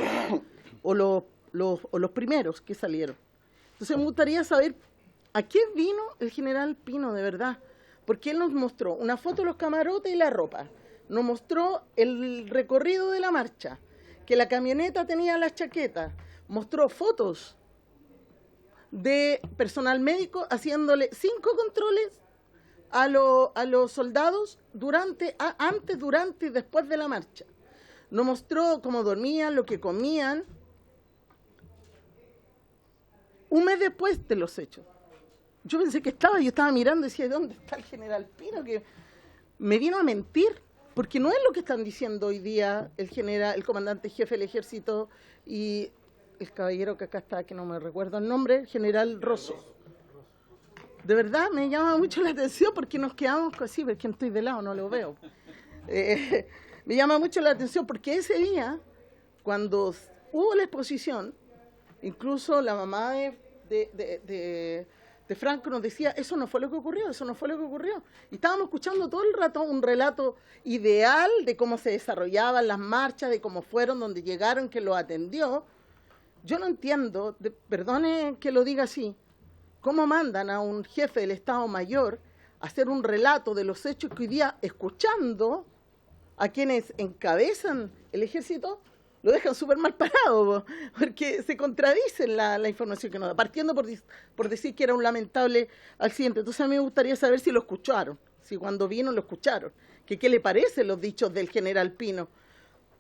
o los primeros que salieron. Entonces me gustaría saber a qué vino el general Pino de verdad, porque él nos mostró una foto de los camarotes y la ropa, nos mostró el recorrido de la marcha, que la camioneta tenía las chaquetas, mostró fotos de personal médico haciéndole 5 controles a los soldados antes, durante y después de la marcha. Nos mostró cómo dormían, lo que comían, un mes después de los hechos. Yo pensé que yo estaba mirando y decía, ¿dónde está el general Pino? Que me vino a mentir, porque no es lo que están diciendo hoy día el comandante jefe del ejército y el caballero que acá está, que no me recuerdo el nombre, el general Rosso. de verdad me llama mucho la atención porque nos quedamos así, porque estoy de lado, no lo veo. Me llama mucho la atención porque ese día, cuando hubo la exposición, incluso la mamá de Franco nos decía, eso no fue lo que ocurrió, eso no fue lo que ocurrió. Y estábamos escuchando todo el rato un relato ideal de cómo se desarrollaban las marchas, de cómo fueron, donde llegaron, que lo atendió. Yo no entiendo, perdone que lo diga así, cómo mandan a un jefe del Estado Mayor a hacer un relato de los hechos que hoy día, escuchando a quienes encabezan el ejército, lo dejan súper mal parado, porque se contradice la información que nos da, partiendo por decir que era un lamentable accidente. Entonces a mí me gustaría saber si lo escucharon, si cuando vino lo escucharon, que qué le parecen los dichos del general Pino,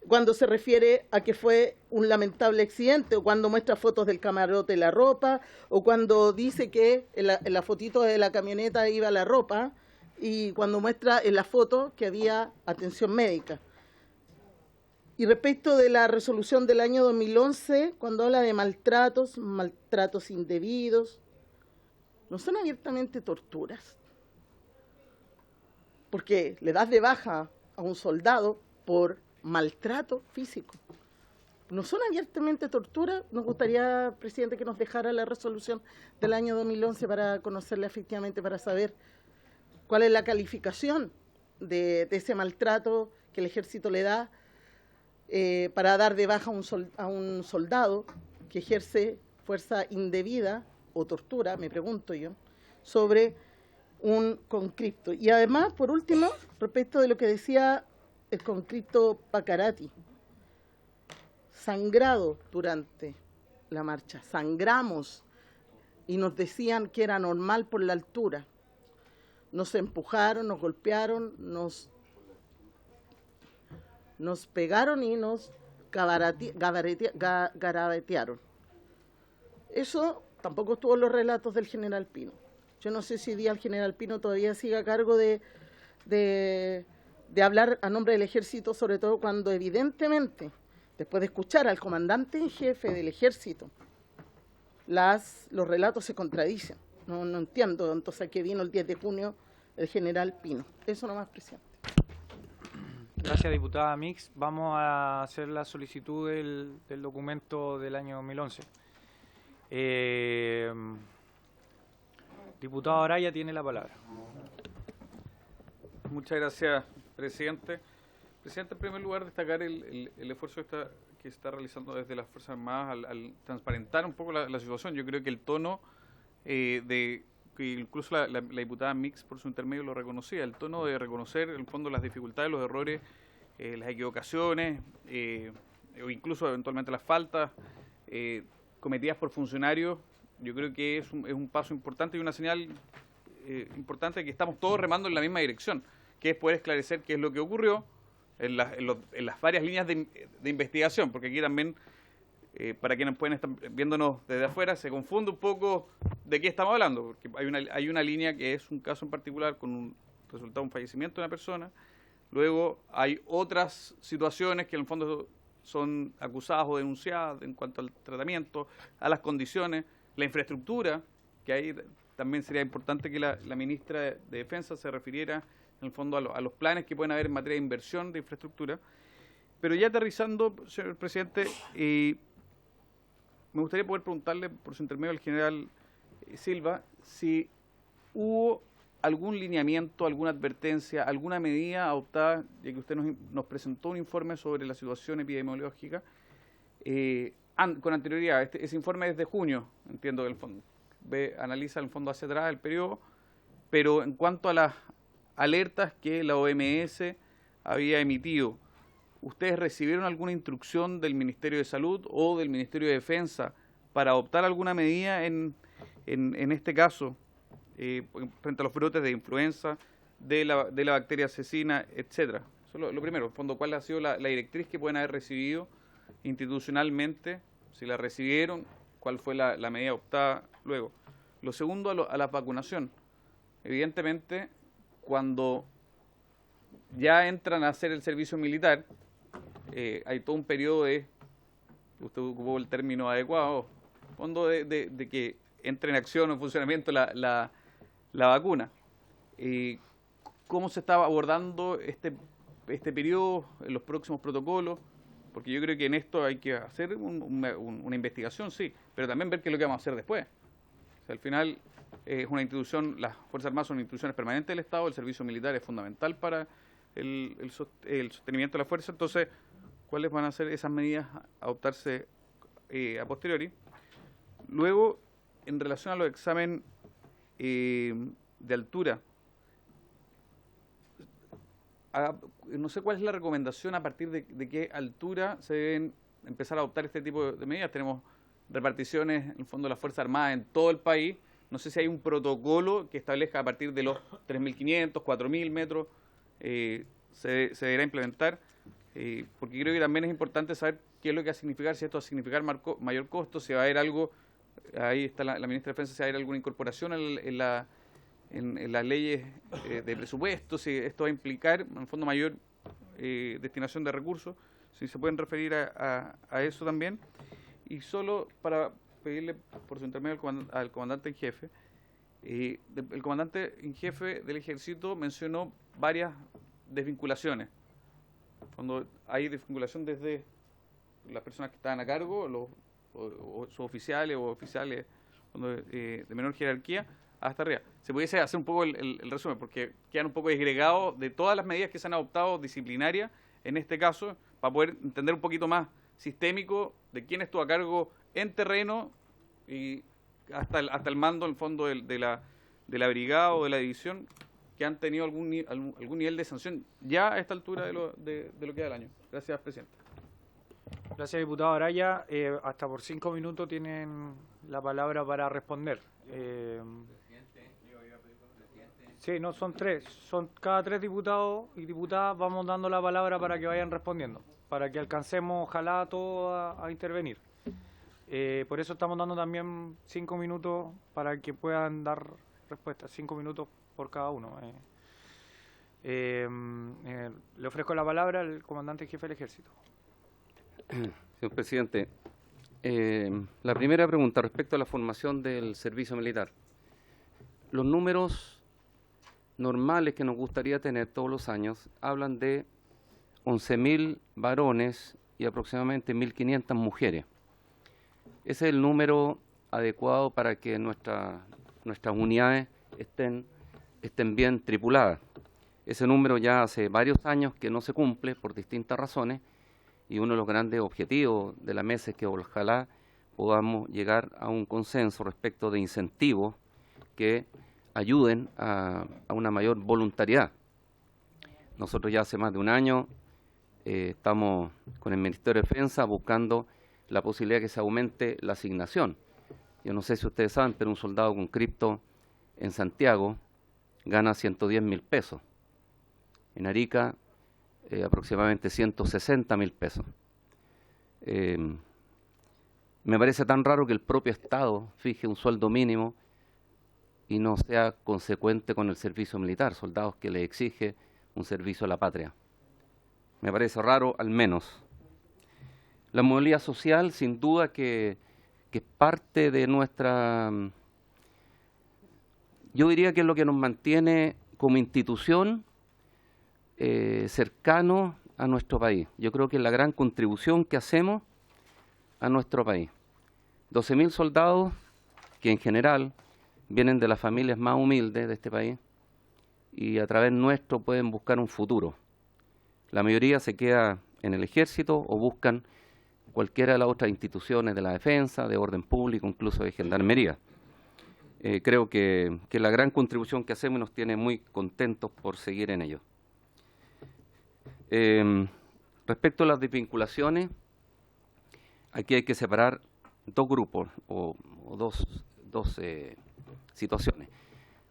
cuando se refiere a que fue un lamentable accidente, o cuando muestra fotos del camarote de la ropa, o cuando dice que en la fotito de la camioneta iba la ropa, y cuando muestra en la foto que había atención médica. Y respecto de la resolución del año 2011, cuando habla de maltratos indebidos, no son abiertamente torturas, porque le das de baja a un soldado por maltrato físico. No son abiertamente torturas. Nos gustaría, presidente, que nos dejara la resolución del año 2011 para conocerla efectivamente, para saber cuál es la calificación de ese maltrato que el ejército le da para dar de baja a un soldado que ejerce fuerza indebida o tortura, me pregunto yo, sobre un conscripto. Y además, por último, respecto de lo que decía el conscripto Pacarati, sangrado durante la marcha, sangramos y nos decían que era normal por la altura. Nos empujaron, nos golpearon, nos pegaron y nos garabatearon. Eso tampoco estuvo en los relatos del general Pino. Yo no sé si hoy día el general Pino todavía sigue a cargo de hablar a nombre del ejército, sobre todo cuando evidentemente, después de escuchar al comandante en jefe del ejército, los relatos se contradicen. No entiendo entonces a qué vino el 10 de junio el general Pino. Eso nomás, presidente. Gracias, diputada Mix. Vamos a hacer la solicitud del documento del año 2011. Diputado Araya tiene la palabra. Muchas gracias, presidente. Presidente, en primer lugar, destacar el esfuerzo que se está realizando desde las Fuerzas Armadas al transparentar un poco la situación. Yo creo que el tono que incluso la diputada Mix por su intermedio lo reconocía, el tono de reconocer en el fondo las dificultades, los errores, las equivocaciones o incluso eventualmente las faltas cometidas por funcionarios, yo creo que es un paso importante y una señal importante de que estamos todos remando en la misma dirección, que es poder esclarecer qué es lo que ocurrió en las varias líneas de investigación, porque aquí también para quienes pueden estar viéndonos desde afuera, se confunde un poco de qué estamos hablando, porque hay una línea que es un caso en particular con un resultado de un fallecimiento de una persona, luego hay otras situaciones que en el fondo son acusadas o denunciadas en cuanto al tratamiento, a las condiciones, la infraestructura, que ahí también sería importante que la ministra de Defensa se refiriera en el fondo a los planes que pueden haber en materia de inversión de infraestructura. Pero ya aterrizando, señor presidente, me gustaría poder preguntarle por su intermedio al general Silva si hubo algún lineamiento, alguna advertencia, alguna medida adoptada, ya que usted nos presentó un informe sobre la situación epidemiológica con anterioridad. Ese informe es de junio, entiendo que el fondo analiza el fondo hacia atrás el periodo, pero en cuanto a las alertas que la OMS había emitido, ¿ustedes recibieron alguna instrucción del Ministerio de Salud o del Ministerio de Defensa para adoptar alguna medida en este caso frente a los brotes de influenza, de la bacteria asesina, etcétera? Eso es lo primero. En fondo, ¿cuál ha sido la directriz que pueden haber recibido institucionalmente? Si la recibieron, ¿cuál fue la medida adoptada luego? Lo segundo, a la vacunación. Evidentemente, cuando ya entran a hacer el servicio militar, hay todo un periodo usted ocupó el término adecuado, fondo de que entre en acción o en funcionamiento la vacuna. ¿Cómo se está abordando este periodo, en los próximos protocolos? Porque yo creo que en esto hay que hacer una investigación, sí, pero también ver qué es lo que vamos a hacer después. O sea, al final es una institución, las Fuerzas Armadas son instituciones permanentes del Estado, el servicio militar es fundamental para el sostenimiento de la fuerza. Entonces, ¿cuáles van a ser esas medidas a adoptarse a posteriori? Luego, en relación a los exámenes de altura, no sé cuál es la recomendación a partir de qué altura se deben empezar a adoptar este tipo de medidas. Tenemos reparticiones, en el fondo, de las Fuerzas Armadas en todo el país. No sé si hay un protocolo que establezca a partir de los 3.500, 4.000 metros, se deberá implementar, porque creo que también es importante saber qué es lo que va a significar, si esto va a significar mayor costo, si va a haber algo, ahí está la ministra de Defensa, si va a haber alguna incorporación en las leyes de presupuesto, si esto va a implicar, en el fondo, mayor destinación de recursos, si se pueden referir a eso también. Y solo para pedirle por su intermedio al comandante en jefe, el comandante en jefe del Ejército mencionó varias desvinculaciones. Cuando hay desvinculación desde las personas que estaban a cargo, o suboficiales o oficiales de menor jerarquía, hasta arriba. Se pudiese hacer un poco el resumen, porque quedan un poco desgregados de todas las medidas que se han adoptado disciplinarias, en este caso, para poder entender un poquito más sistémico de quién estuvo a cargo en terreno y hasta el mando, en el fondo, de la brigada o de la división, que han tenido algún nivel de sanción ya a esta altura de lo que da el año. Gracias, presidente. Gracias, diputado Araya. Hasta por 5 minutos tienen la palabra para responder. Sí, no, son 3. Son cada 3 diputados y diputadas. Vamos dando la palabra para que vayan respondiendo, para que alcancemos, ojalá, todos a intervenir. Por eso estamos dando también 5 minutos para que puedan dar respuestas. 5 minutos por cada uno. Le ofrezco la palabra al comandante en jefe del Ejército. Señor presidente, la primera pregunta respecto a la formación del servicio militar. Los números normales que nos gustaría tener todos los años hablan de 11.000 varones y aproximadamente 1.500 mujeres. Ese es el número adecuado para que nuestras unidades estén bien tripuladas. Ese número ya hace varios años que no se cumple por distintas razones, y uno de los grandes objetivos de la mesa es que ojalá podamos llegar a un consenso respecto de incentivos que ayuden a una mayor voluntariedad. Nosotros ya hace más de un año estamos con el Ministerio de Defensa buscando la posibilidad de que se aumente la asignación. Yo no sé si ustedes saben, pero un soldado con cripto en Santiago gana 110.000 pesos. En Arica aproximadamente 160.000 pesos. Me parece tan raro que el propio Estado fije un sueldo mínimo y no sea consecuente con el servicio militar, soldados que le exige un servicio a la patria. Me parece raro, al menos. La movilidad social, sin duda, que es parte de nuestra... Yo diría que es lo que nos mantiene como institución cercano a nuestro país. Yo creo que es la gran contribución que hacemos a nuestro país. 12.000 soldados que en general vienen de las familias más humildes de este país y a través nuestro pueden buscar un futuro. La mayoría se queda en el ejército o buscan cualquiera de las otras instituciones de la defensa, de orden público, incluso de gendarmería. Creo que es la gran contribución que hacemos y nos tiene muy contentos por seguir en ello. Respecto a las desvinculaciones, aquí hay que separar dos grupos o dos situaciones.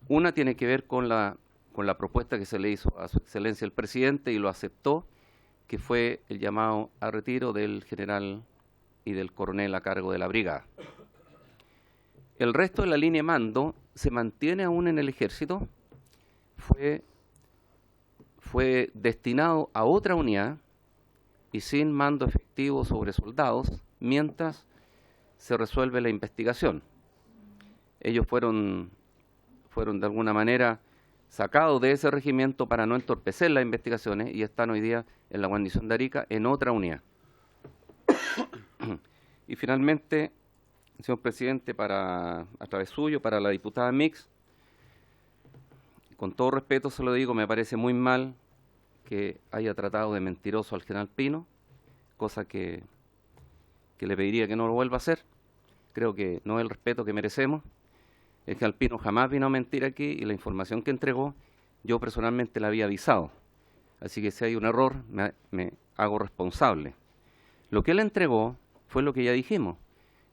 Una tiene que ver con la propuesta que se le hizo a su excelencia el presidente y lo aceptó, que fue el llamado a retiro del general y del coronel a cargo de la brigada. El resto de la línea de mando se mantiene aún en el ejército, fue destinado a otra unidad y sin mando efectivo sobre soldados mientras se resuelve la investigación. Ellos fueron fueron de alguna manera sacados de ese regimiento para no entorpecer las investigaciones y están hoy día en la guarnición de Arica en otra unidad. Y finalmente, señor presidente, a través suyo, para la diputada Mix, con todo respeto se lo digo, me parece muy mal que haya tratado de mentiroso al general Pino, cosa que le pediría que no lo vuelva a hacer. Creo que no es el respeto que merecemos. El general Pino jamás vino a mentir aquí y la información que entregó yo personalmente la había avisado. Así que si hay un error, me hago responsable. Lo que él entregó fue lo que ya dijimos.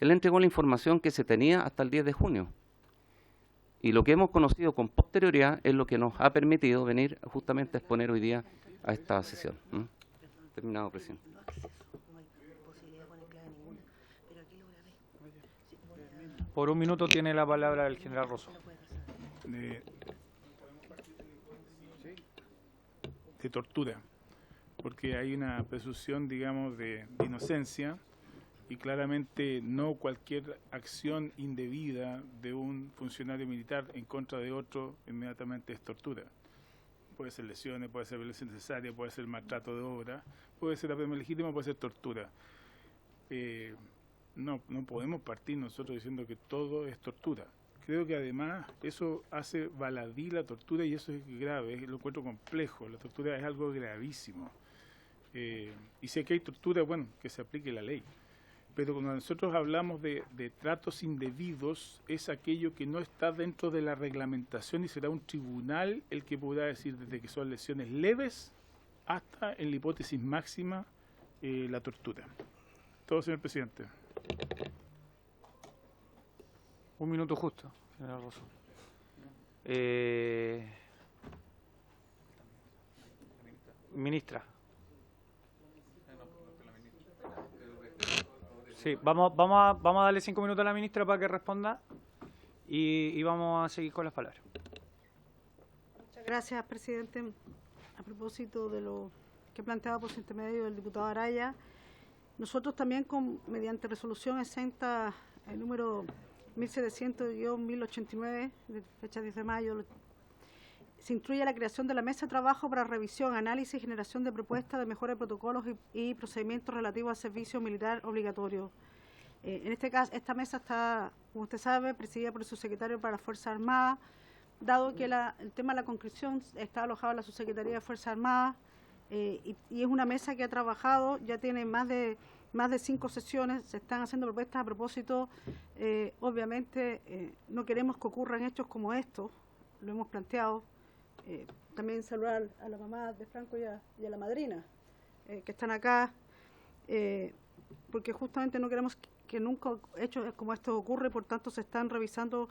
Él entregó la información que se tenía hasta el 10 de junio. Y lo que hemos conocido con posterioridad es lo que nos ha permitido venir justamente a exponer hoy día a esta sesión. Terminado, presidente. Por un minuto tiene la palabra el general Rosso. De tortura, porque hay una presunción, digamos, de inocencia, y claramente no cualquier acción indebida de un funcionario militar en contra de otro inmediatamente es tortura. Puede ser lesiones, puede ser violencia necesaria, puede ser maltrato de obra, puede ser apremio legítimo, puede ser tortura. No podemos partir nosotros diciendo que todo es tortura. Creo que además eso hace baladí la tortura y eso es grave, lo encuentro complejo. La tortura es algo gravísimo. Y si aquí hay tortura, bueno, que se aplique la ley. Pero cuando nosotros hablamos de tratos indebidos, es aquello que no está dentro de la reglamentación y será un tribunal el que podrá decir desde que son lesiones leves hasta, en la hipótesis máxima, la tortura. Todo, señor presidente. Un minuto justo, general Rosso. Ministra. Sí, vamos a darle 5 minutos a la ministra para que responda y vamos a seguir con las palabras. Muchas gracias, presidente. A propósito de lo que planteaba por su intermedio el diputado Araya, nosotros también, mediante resolución exenta el número 1700-1089, de fecha 10 de mayo, se instruye la creación de la mesa de trabajo para revisión, análisis y generación de propuestas de mejora de protocolos y procedimientos relativos al servicio militar obligatorio. En este caso, esta mesa está, como usted sabe, presidida por el subsecretario para las Fuerzas Armadas, dado que el tema de la conscripción está alojado en la subsecretaría de Fuerzas Armadas, y es una mesa que ha trabajado, ya tiene más de 5 sesiones, se están haciendo propuestas a propósito. Obviamente no queremos que ocurran hechos como estos, lo hemos planteado. También saludar a la mamá de Franco y a la madrina que están acá, porque justamente no queremos que nunca hechos como estos ocurre, por tanto se están revisando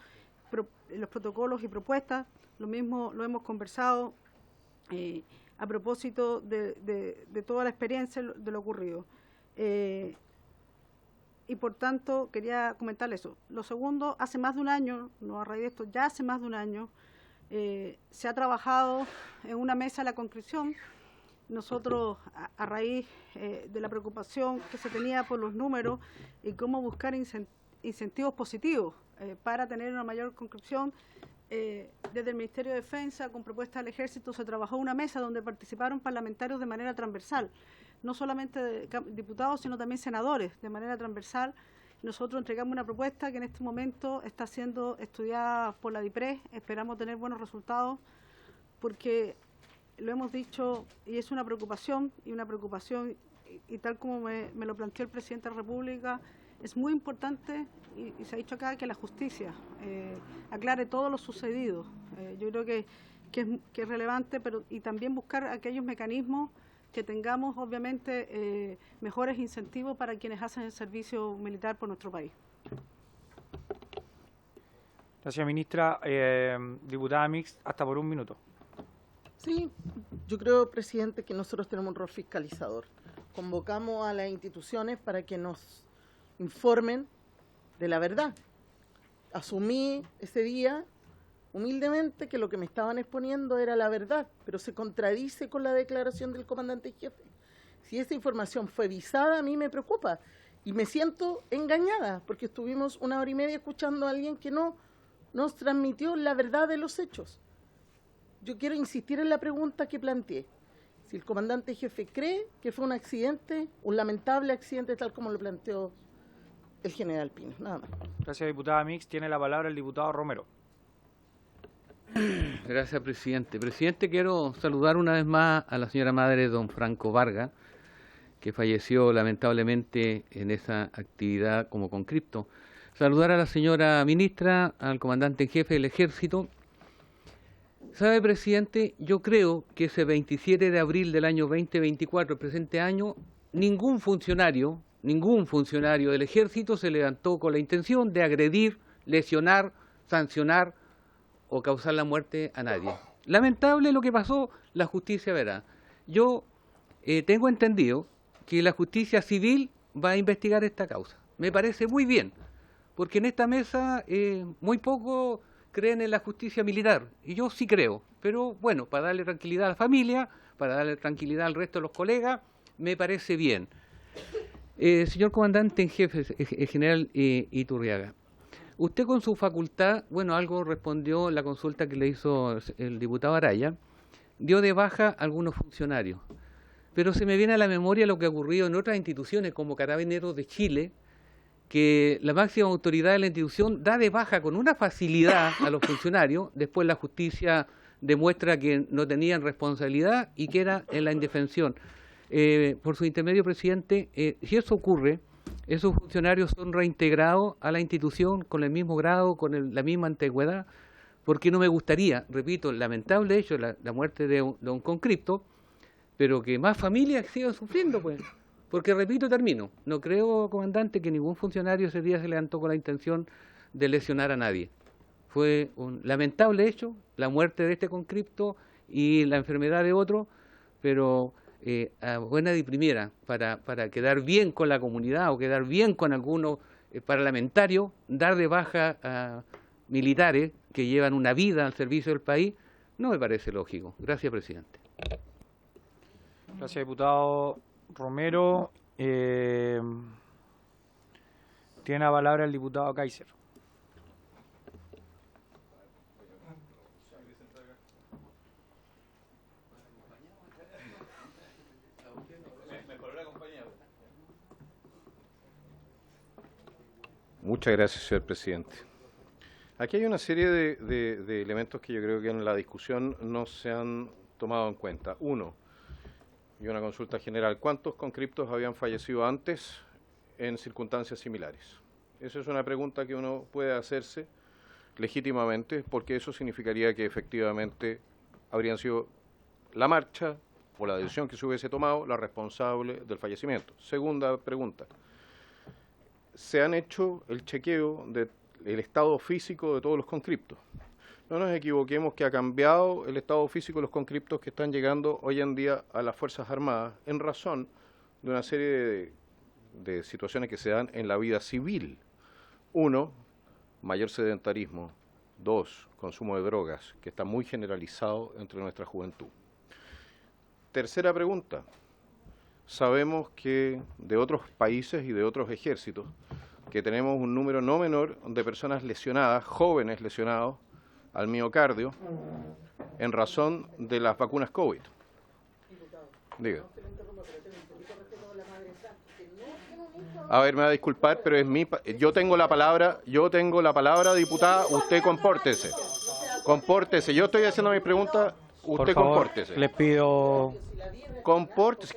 los protocolos y propuestas. Lo mismo lo hemos conversado a propósito de toda la experiencia de lo ocurrido. Y por tanto quería comentarle eso. Lo segundo, hace más de un año, no a raíz de esto, ya hace más de un año, se ha trabajado en una mesa de la conscripción. Nosotros, a raíz de la preocupación que se tenía por los números y cómo buscar incentivos positivos para tener una mayor conscripción, desde el Ministerio de Defensa, con propuestas del Ejército, se trabajó una mesa donde participaron parlamentarios de manera transversal, no solamente diputados, sino también senadores de manera transversal. Nosotros entregamos una propuesta que en este momento está siendo estudiada por la DIPRES. Esperamos tener buenos resultados porque lo hemos dicho y es una preocupación y tal como me lo planteó el presidente de la República, es muy importante y se ha dicho acá que la justicia aclare todo lo sucedido. Yo creo que es relevante, pero y también buscar aquellos mecanismos que tengamos, obviamente, mejores incentivos para quienes hacen el servicio militar por nuestro país. Gracias, ministra. Diputada Mix, hasta por un minuto. Sí, yo creo, presidente, que nosotros tenemos un rol fiscalizador. Convocamos a las instituciones para que nos informen de la verdad. Asumí ese día humildemente que lo que me estaban exponiendo era la verdad, pero se contradice con la declaración del comandante jefe. Si esa información fue visada, a mí me preocupa y me siento engañada, porque estuvimos 1 hora y media escuchando a alguien que no nos transmitió la verdad de los hechos. Yo quiero insistir en la pregunta que planteé. Si el comandante jefe cree que fue un accidente, un lamentable accidente, tal como lo planteó el general Pino. Nada más. Gracias, diputada Mix. Tiene la palabra el diputado Romero. Gracias, presidente. Presidente, quiero saludar una vez más a la señora madre don Franco Vargas, que falleció lamentablemente en esa actividad como conscripto. Saludar a la señora ministra, al comandante en jefe del Ejército. ¿Sabe, presidente? Yo creo que ese 27 de abril del año 2024, el presente año, ningún funcionario del Ejército se levantó con la intención de agredir, lesionar, sancionar o causar la muerte a nadie. Lamentable lo que pasó, la justicia verá. Yo tengo entendido que la justicia civil va a investigar esta causa. Me parece muy bien, porque en esta mesa muy poco creen en la justicia militar, y yo sí creo, pero bueno, para darle tranquilidad a la familia, para darle tranquilidad al resto de los colegas, me parece bien. Señor comandante en jefe, general Iturriaga, usted con su facultad, bueno, algo respondió en la consulta que le hizo el diputado Araya, dio de baja a algunos funcionarios, pero se me viene a la memoria lo que ha ocurrido en otras instituciones como Carabineros de Chile, que la máxima autoridad de la institución da de baja con una facilidad a los funcionarios, después la justicia demuestra que no tenían responsabilidad y que era en la indefensión. Por su intermedio, presidente, si eso ocurre, esos funcionarios son reintegrados a la institución con el mismo grado, con la misma antigüedad, porque no me gustaría, repito, lamentable hecho, la muerte de un conscripto, pero que más familias sigan sufriendo, pues. Porque, repito, termino, no creo, comandante, que ningún funcionario ese día se levantó con la intención de lesionar a nadie. Fue un lamentable hecho, la muerte de este conscripto y la enfermedad de otro, pero a buena de primera, para quedar bien con la comunidad o quedar bien con algunos parlamentarios, dar de baja a militares que llevan una vida al servicio del país, no me parece lógico. Gracias, presidente. Gracias, diputado Romero. Tiene la palabra el diputado Kaiser. Muchas gracias, señor presidente. Aquí hay una serie de elementos que yo creo que en la discusión no se han tomado en cuenta. Uno, y una consulta general, ¿cuántos conscriptos habían fallecido antes en circunstancias similares? Esa es una pregunta que uno puede hacerse legítimamente, porque eso significaría que efectivamente habrían sido la marcha o la decisión que se hubiese tomado la responsable del fallecimiento. Segunda pregunta, ¿se han hecho el chequeo del estado físico de todos los conscriptos? No nos equivoquemos que ha cambiado el estado físico de los conscriptos que están llegando hoy en día a las Fuerzas Armadas en razón de una serie de situaciones que se dan en la vida civil. Uno, mayor sedentarismo. Dos, consumo de drogas, que está muy generalizado entre nuestra juventud. Tercera pregunta. Sabemos que de otros países y de otros ejércitos, que tenemos un número no menor de personas lesionadas, jóvenes lesionados, al miocardio en razón de las vacunas COVID. Diga. A ver, me va a disculpar, pero yo tengo la palabra, diputada, usted compórtese. Compórtese, yo estoy haciendo mi pregunta, usted compórtese. Les pido... Compórtese,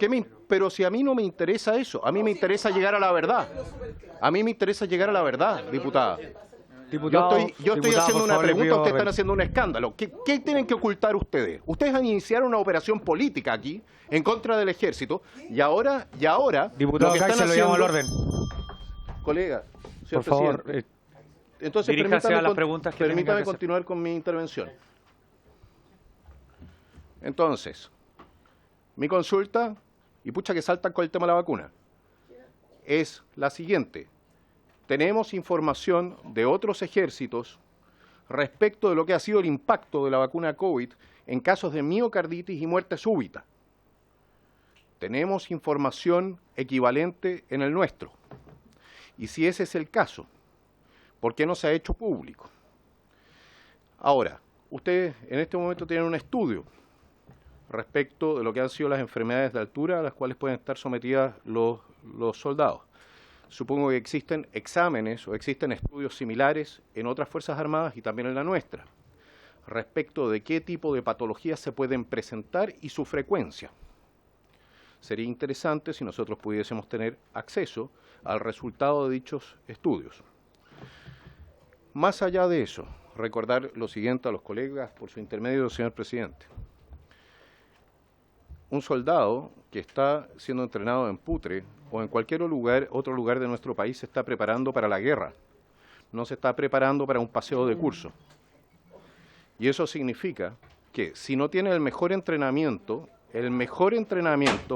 pero si a mí no me interesa eso, a mí me interesa llegar a la verdad. A mí me interesa llegar a la verdad, diputada. Yo estoy haciendo una pregunta, ustedes están haciendo un escándalo. ¿Qué tienen que ocultar ustedes? Ustedes han iniciado una operación política aquí en contra del ejército y ahora diputado Kaiser, lo llamo al orden. Colega, señor por favor, presidente. Entonces permítame continuar con mi intervención. Entonces, mi consulta, y pucha que saltan con el tema de la vacuna, es la siguiente. Tenemos información de otros ejércitos respecto de lo que ha sido el impacto de la vacuna COVID en casos de miocarditis y muerte súbita. Tenemos información equivalente en el nuestro. Y si ese es el caso, ¿por qué no se ha hecho público? Ahora, ustedes en este momento tienen un estudio respecto de lo que han sido las enfermedades de altura a las cuales pueden estar sometidas los soldados. Supongo que existen exámenes o existen estudios similares en otras Fuerzas Armadas y también en la nuestra, respecto de qué tipo de patologías se pueden presentar y su frecuencia. Sería interesante si nosotros pudiésemos tener acceso al resultado de dichos estudios. Más allá de eso, recordar lo siguiente a los colegas por su intermedio, señor presidente. Un soldado que está siendo entrenado en Putre o en cualquier otro lugar de nuestro país se está preparando para la guerra, no se está preparando para un paseo de curso. Y eso significa que si no tiene el mejor entrenamiento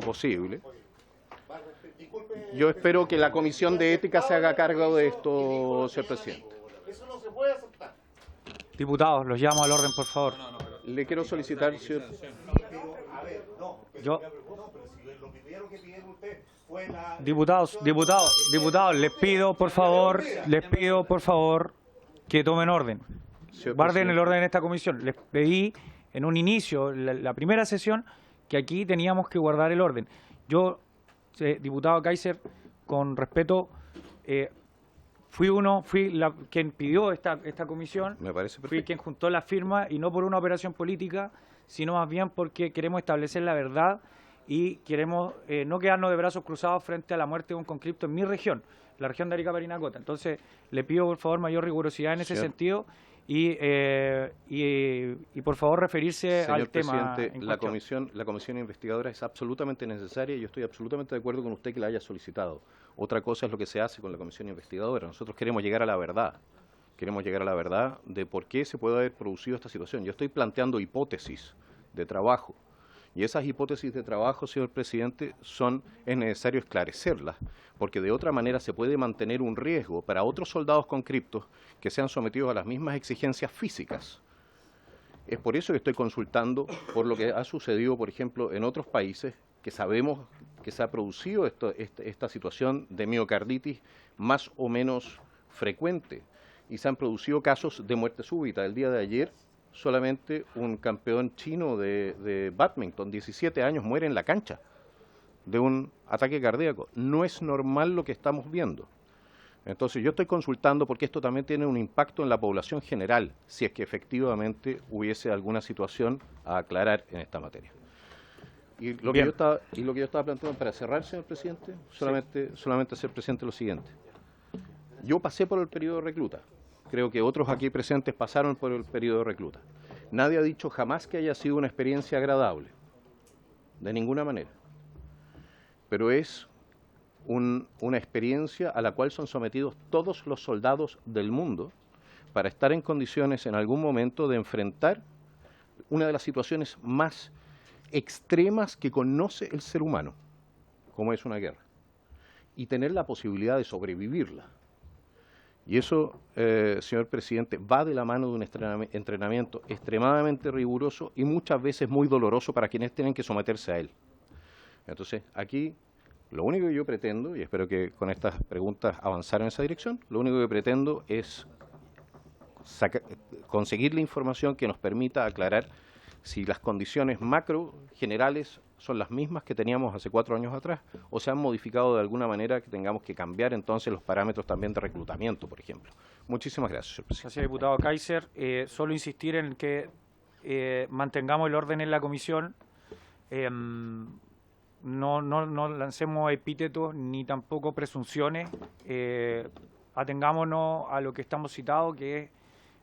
posible, yo espero que la Comisión de Ética se haga cargo de esto, señor presidente. Eso no se puede aceptar. Diputados, los llamo al orden, por favor. Le quiero solicitar, señor... Yo... Diputados, les pido por favor que tomen orden. Guarden el orden en esta comisión. Les pedí en un inicio, la primera sesión, que aquí teníamos que guardar el orden. Yo, diputado Kaiser, con respeto, fui quien pidió esta comisión. Me parece perfecto. Fui quien juntó las firmas y no por una operación política, sino más bien porque queremos establecer la verdad y queremos no quedarnos de brazos cruzados frente a la muerte de un conscripto en mi región, la región de Arica Parinacota. Entonces, le pido por favor mayor rigurosidad en ese sentido y por favor referirse al tema. Señor presidente, la comisión investigadora es absolutamente necesaria y yo estoy absolutamente de acuerdo con usted que la haya solicitado. Otra cosa es lo que se hace con la comisión investigadora. Nosotros queremos llegar a la verdad. Queremos llegar a la verdad de por qué se puede haber producido esta situación. Yo estoy planteando hipótesis de trabajo. Y esas hipótesis de trabajo, señor presidente, es necesario esclarecerlas, porque de otra manera se puede mantener un riesgo para otros soldados conscriptos que sean sometidos a las mismas exigencias físicas. Es por eso que estoy consultando por lo que ha sucedido, por ejemplo, en otros países, que sabemos que se ha producido esta situación de miocarditis más o menos frecuente, y se han producido casos de muerte súbita. El día de ayer, solamente un campeón chino de bádminton, 17 años, muere en la cancha de un ataque cardíaco. No es normal lo que estamos viendo. Entonces yo estoy consultando porque esto también tiene un impacto en la población general, si es que efectivamente hubiese alguna situación a aclarar en esta materia. Y lo que yo estaba planteando, para cerrar, señor presidente, solamente ser presente lo siguiente. Yo pasé por el periodo de recluta. Creo que otros aquí presentes pasaron por el periodo de recluta. Nadie ha dicho jamás que haya sido una experiencia agradable, de ninguna manera. Pero es una experiencia a la cual son sometidos todos los soldados del mundo para estar en condiciones en algún momento de enfrentar una de las situaciones más extremas que conoce el ser humano, como es una guerra, y tener la posibilidad de sobrevivirla. Y eso, señor presidente, va de la mano de un entrenamiento extremadamente riguroso y muchas veces muy doloroso para quienes tienen que someterse a él. Entonces, aquí, lo único que yo pretendo, y espero que con estas preguntas avanzar en esa dirección, lo único que pretendo es conseguir la información que nos permita aclarar si las condiciones macro generales son las mismas que teníamos hace 4 años atrás o se han modificado de alguna manera que tengamos que cambiar entonces los parámetros también de reclutamiento, por ejemplo. Muchísimas gracias, señor presidente. Gracias, diputado Kaiser. Solo insistir en que mantengamos el orden en la comisión, no lancemos epítetos ni tampoco presunciones, atengámonos a lo que estamos citados, que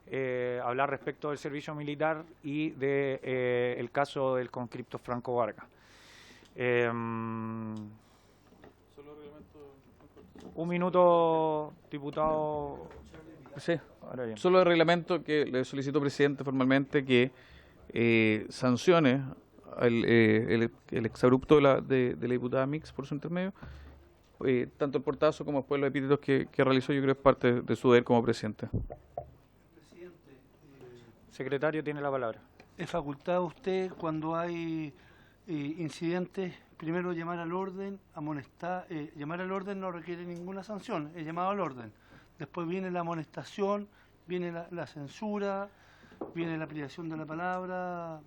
es hablar respecto del servicio militar y de el caso del conscripto Franco Vargas. Un minuto, diputado. Sí, ahora bien. Solo el reglamento que le solicito, presidente, formalmente que sancione el exabrupto de la diputada Mix por su intermedio, tanto el portazo como después los epítetos que realizó. Yo creo que es parte de su deber como presidente. Secretario, tiene la palabra. Es facultad de usted, cuando hay incidentes, primero llamar al orden, amonestar. Llamar al orden no requiere ninguna sanción, es llamado al orden. Después viene la amonestación, viene la censura, viene la ampliación de la palabra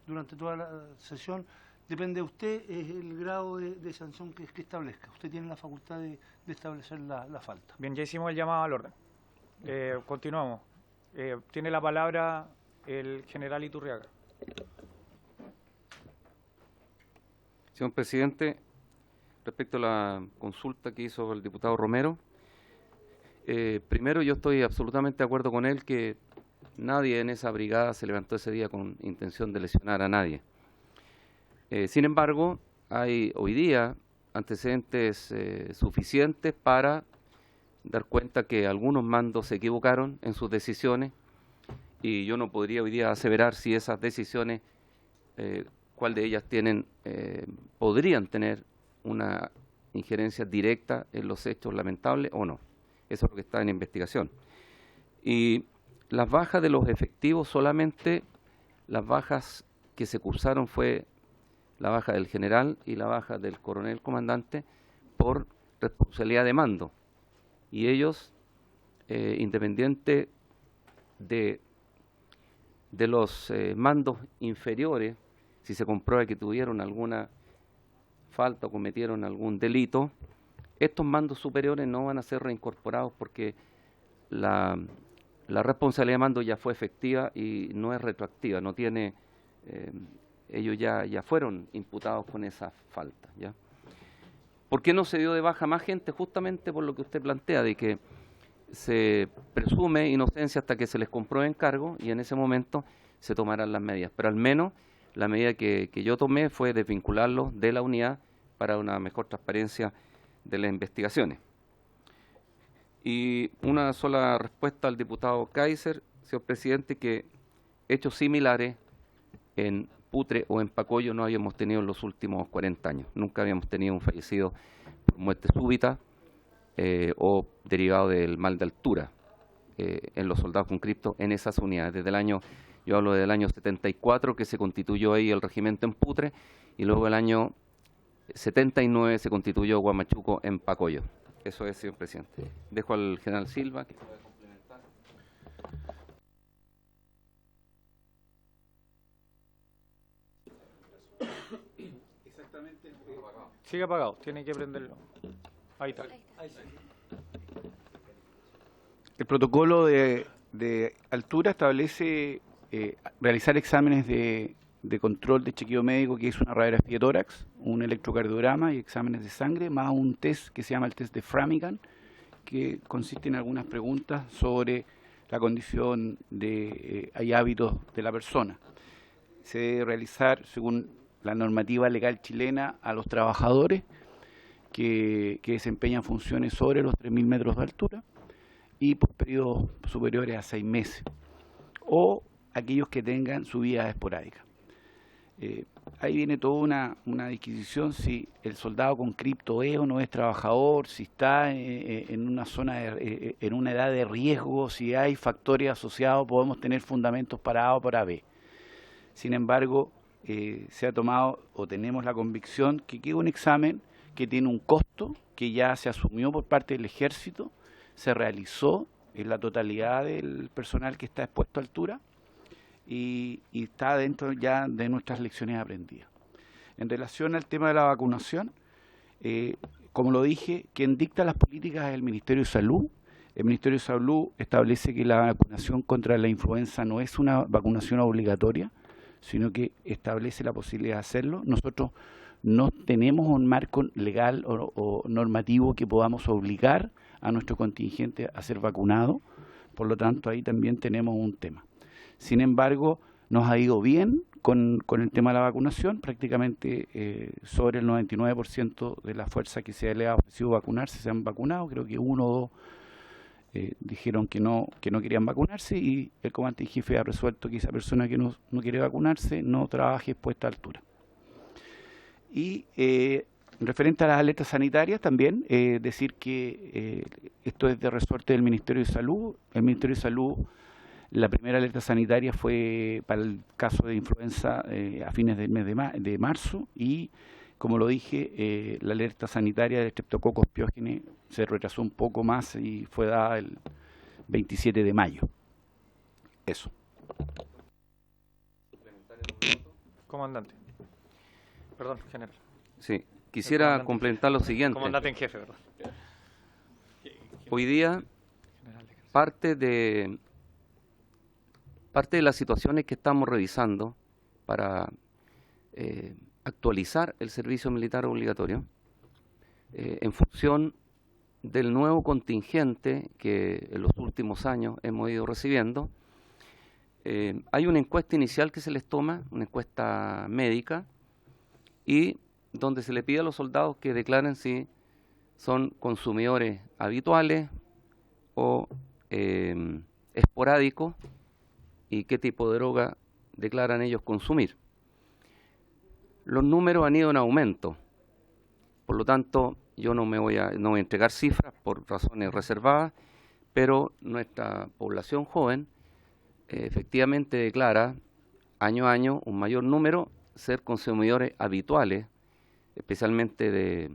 durante toda la sesión. Depende de usted, es el grado de sanción que establezca. Usted tiene la facultad de establecer la falta. Bien, ya hicimos el llamado al orden. Continuamos. Tiene la palabra el general Iturriaga. Señor presidente, respecto a la consulta que hizo el diputado Romero, primero yo estoy absolutamente de acuerdo con él que nadie en esa brigada se levantó ese día con intención de lesionar a nadie. Sin embargo, hay hoy día antecedentes suficientes para dar cuenta que algunos mandos se equivocaron en sus decisiones y yo no podría hoy día aseverar si esas decisiones, cuál de ellas podrían tener una injerencia directa en los hechos lamentables o no. Eso es lo que está en investigación. Y las bajas de los efectivos, solamente las bajas que se cursaron fue la baja del general y la baja del coronel comandante por responsabilidad de mando. Y ellos, independiente de los mandos inferiores, si se comprueba que tuvieron alguna falta o cometieron algún delito, estos mandos superiores no van a ser reincorporados porque la responsabilidad de mando ya fue efectiva y no es retroactiva, no tiene, ellos ya fueron imputados con esa falta, ¿ya? ¿Por qué no se dio de baja más gente? Justamente por lo que usted plantea, de que se presume inocencia hasta que se les compruebe en cargo y en ese momento se tomarán las medidas. Pero al menos la medida que yo tomé fue desvincularlos de la unidad para una mejor transparencia de las investigaciones. Y una sola respuesta al diputado Kaiser, señor presidente, que hechos similares en Putre o en Pacoyo no habíamos tenido en los últimos 40 años. Nunca habíamos tenido un fallecido por muerte súbita o derivado del mal de altura en los soldados conscriptos en esas unidades. Desde el año, yo hablo del año 74 que se constituyó ahí el regimiento en Putre y luego el año 79 se constituyó Guamachuco en Pacoyo. Eso es, señor presidente. Dejo al general Silva que pueda complementar. Sigue apagado, tiene que prenderlo. Ahí está. El protocolo de altura establece realizar exámenes de control de chequeo médico, que es una radiografía de tórax, un electrocardiograma y exámenes de sangre, más un test que se llama el test de Framingham, que consiste en algunas preguntas sobre la condición y hábitos de la persona. Se debe realizar, según la normativa legal chilena, a los trabajadores que desempeñan funciones sobre los 3.000 metros de altura y por periodos superiores a 6 meses, o aquellos que tengan subidas esporádicas. Ahí viene toda una disquisición si el soldado conscripto es o no es trabajador, si está en una zona, en una edad de riesgo, si hay factores asociados, podemos tener fundamentos para A o para B. Sin embargo, se ha tomado o tenemos la convicción que queda un examen que tiene un costo que ya se asumió por parte del Ejército, se realizó en la totalidad del personal que está expuesto a altura y está dentro ya de nuestras lecciones aprendidas. En relación al tema de la vacunación, como lo dije, quien dicta las políticas es el Ministerio de Salud. El Ministerio de Salud establece que la vacunación contra la influenza no es una vacunación obligatoria, sino que establece la posibilidad de hacerlo. Nosotros no tenemos un marco legal o normativo que podamos obligar a nuestro contingente a ser vacunado, por lo tanto ahí también tenemos un tema. Sin embargo, nos ha ido bien con el tema de la vacunación, prácticamente sobre el 99% de la fuerza que se le ha ofrecido vacunarse se han vacunado, creo que 1 o 2 dijeron que no querían vacunarse y el comandante en jefe ha resuelto que esa persona que no quiere vacunarse no trabaje expuesta a altura. Y referente a las alertas sanitarias también, decir que esto es de resorte del Ministerio de Salud. El Ministerio de Salud, la primera alerta sanitaria fue para el caso de influenza a fines del mes de marzo y, como lo dije, la alerta sanitaria de Streptococcus pyogenes se retrasó un poco más y fue dada el 27 de mayo. Eso. Comandante. Perdón, general. Sí, quisiera complementar lo siguiente. Comandante en jefe, perdón. Hoy día, parte de las situaciones que estamos revisando para actualizar el servicio militar obligatorio, en función del nuevo contingente que en los últimos años hemos ido recibiendo, hay una encuesta inicial que se les toma, una encuesta médica, y donde se le pide a los soldados que declaren si son consumidores habituales o esporádicos y qué tipo de droga declaran ellos consumir. Los números han ido en aumento, por lo tanto yo no voy a entregar cifras por razones reservadas, pero nuestra población joven efectivamente declara año a año un mayor número ser consumidores habituales, especialmente de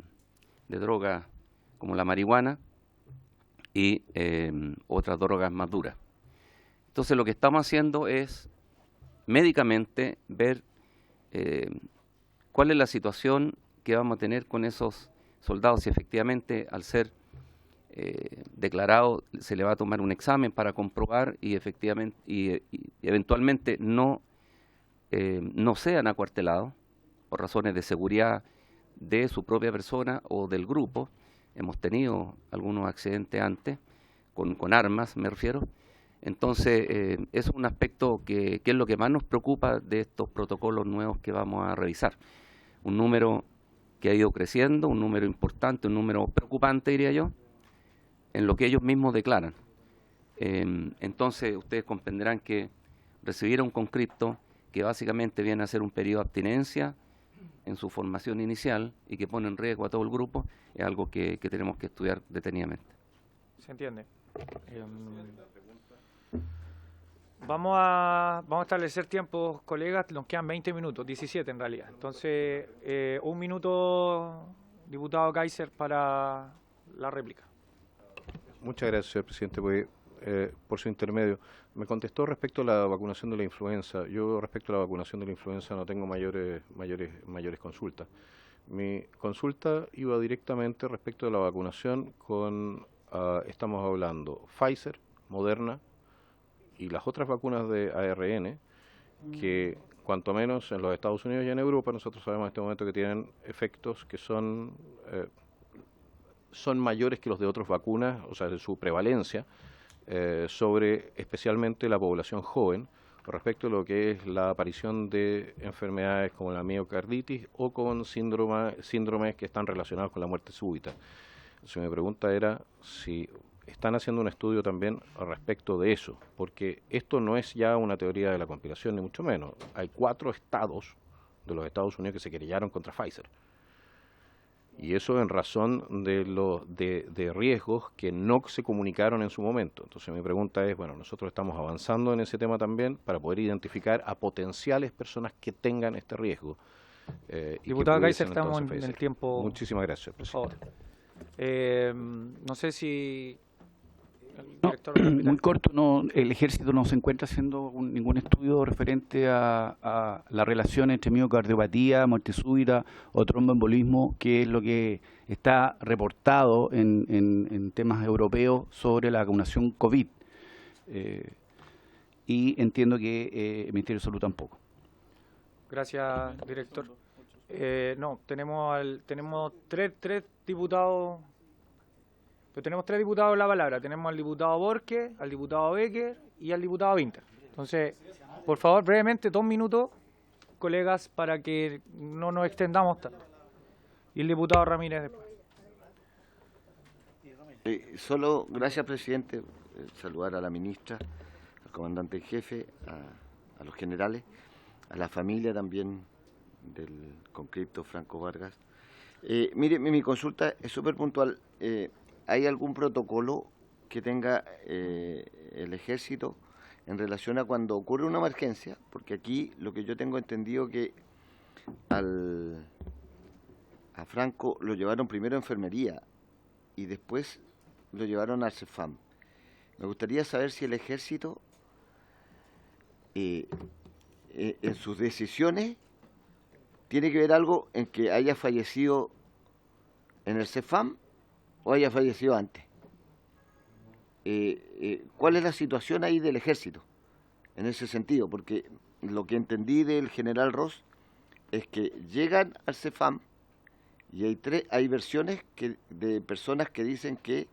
drogas como la marihuana y otras drogas más duras. Entonces lo que estamos haciendo es médicamente ver cuál es la situación que vamos a tener con esos soldados, si efectivamente al ser declarado se le va a tomar un examen para comprobar y efectivamente y eventualmente no sean acuartelados por razones de seguridad de su propia persona o del grupo. Hemos tenido algunos accidentes antes, con armas me refiero. Entonces, es un aspecto que es lo que más nos preocupa de estos protocolos nuevos que vamos a revisar. Un número que ha ido creciendo, un número importante, un número preocupante, diría yo, en lo que ellos mismos declaran. Entonces, ustedes comprenderán que recibir a un conscripto que básicamente viene a ser un periodo de abstinencia en su formación inicial y que pone en riesgo a todo el grupo, es algo que tenemos que estudiar detenidamente. ¿Se entiende? Vamos a establecer tiempos, colegas, nos quedan 20 minutos, 17 en realidad. Entonces, un minuto, diputado Kaiser, para la réplica. Muchas gracias, señor presidente. Por su intermedio, me contestó respecto a la vacunación de la influenza. Yo respecto a la vacunación de la influenza no tengo mayores consultas. Mi consulta iba directamente respecto a la vacunación con, estamos hablando, Pfizer, Moderna y las otras vacunas de ARN, que cuanto menos en los Estados Unidos y en Europa nosotros sabemos en este momento que tienen efectos que son mayores que los de otras vacunas, o sea, de su prevalencia, sobre especialmente la población joven respecto a lo que es la aparición de enfermedades como la miocarditis o con síndromes que están relacionados con la muerte súbita. Entonces mi pregunta era si están haciendo un estudio también respecto de eso, porque esto no es ya una teoría de la conspiración, ni mucho menos. Hay 4 estados de los Estados Unidos que se querellaron contra Pfizer. Y eso en razón de riesgos que no se comunicaron en su momento. Entonces mi pregunta es, bueno, nosotros estamos avanzando en ese tema también para poder identificar a potenciales personas que tengan este riesgo. Diputado Kaiser, estamos en el tiempo. Muchísimas gracias, presidente. Por favor. No sé si... No, muy corto, el ejército no se encuentra haciendo ningún estudio referente a la relación entre miocardiopatía, muerte súbita o tromboembolismo, que es lo que está reportado en temas europeos sobre la vacunación COVID. Y entiendo que el Ministerio de Salud tampoco. Gracias, director. No, tenemos tres diputados. Pero tenemos 3 diputados en la palabra. Tenemos al diputado Borges, al diputado Becker y al diputado Winter. Entonces, por favor, brevemente, 2 minutos, colegas, para que no nos extendamos tanto. Y el diputado Ramírez después. Solo, gracias, presidente, saludar a la ministra, al comandante en jefe, a los generales, a la familia también del conscripto Franco Vargas. Mire, mi consulta es súper puntual. ¿Hay algún protocolo que tenga el ejército en relación a cuando ocurre una emergencia? Porque aquí lo que yo tengo entendido que a Franco lo llevaron primero a enfermería y después lo llevaron al CEFAM. Me gustaría saber si el ejército en sus decisiones ¿tiene que ver algo en que haya fallecido en el CEFAM o haya fallecido antes? ¿Cuál es la situación ahí del ejército en ese sentido? Porque lo que entendí del general Ross es que llegan al CEFAM y hay versiones de personas que dicen que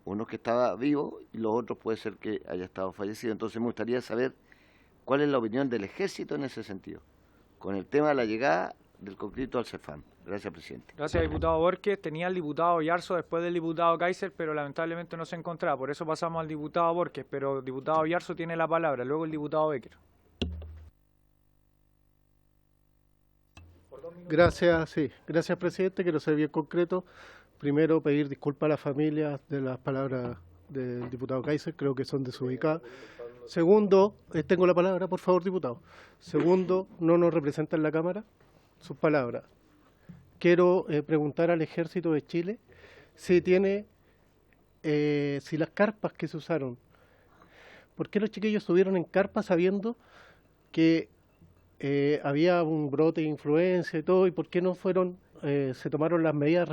uno que estaba vivo y los otros puede ser que haya estado fallecido. Entonces me gustaría saber cuál es la opinión del ejército en ese sentido, con el tema de la llegada del conflicto al CEFAM. Gracias, presidente. Gracias, diputado Borges. Tenía el diputado Yarzo después del diputado Kaiser, pero lamentablemente no se encontraba. Por eso pasamos al diputado Borges, pero el diputado Yarzo tiene la palabra. Luego el diputado Becker. Gracias, sí. Gracias, presidente. Quiero ser bien concreto. Primero, pedir disculpas a las familias de las palabras del diputado Kaiser. Creo que son desubicadas. Segundo, tengo la palabra, por favor, diputado. Segundo, no nos representa en la Cámara sus palabras. Quiero preguntar al Ejército de Chile si tiene, si las carpas que se usaron, ¿por qué los chiquillos estuvieron en carpas sabiendo que había un brote de influenza y todo, y por qué no fueron, se tomaron las medidas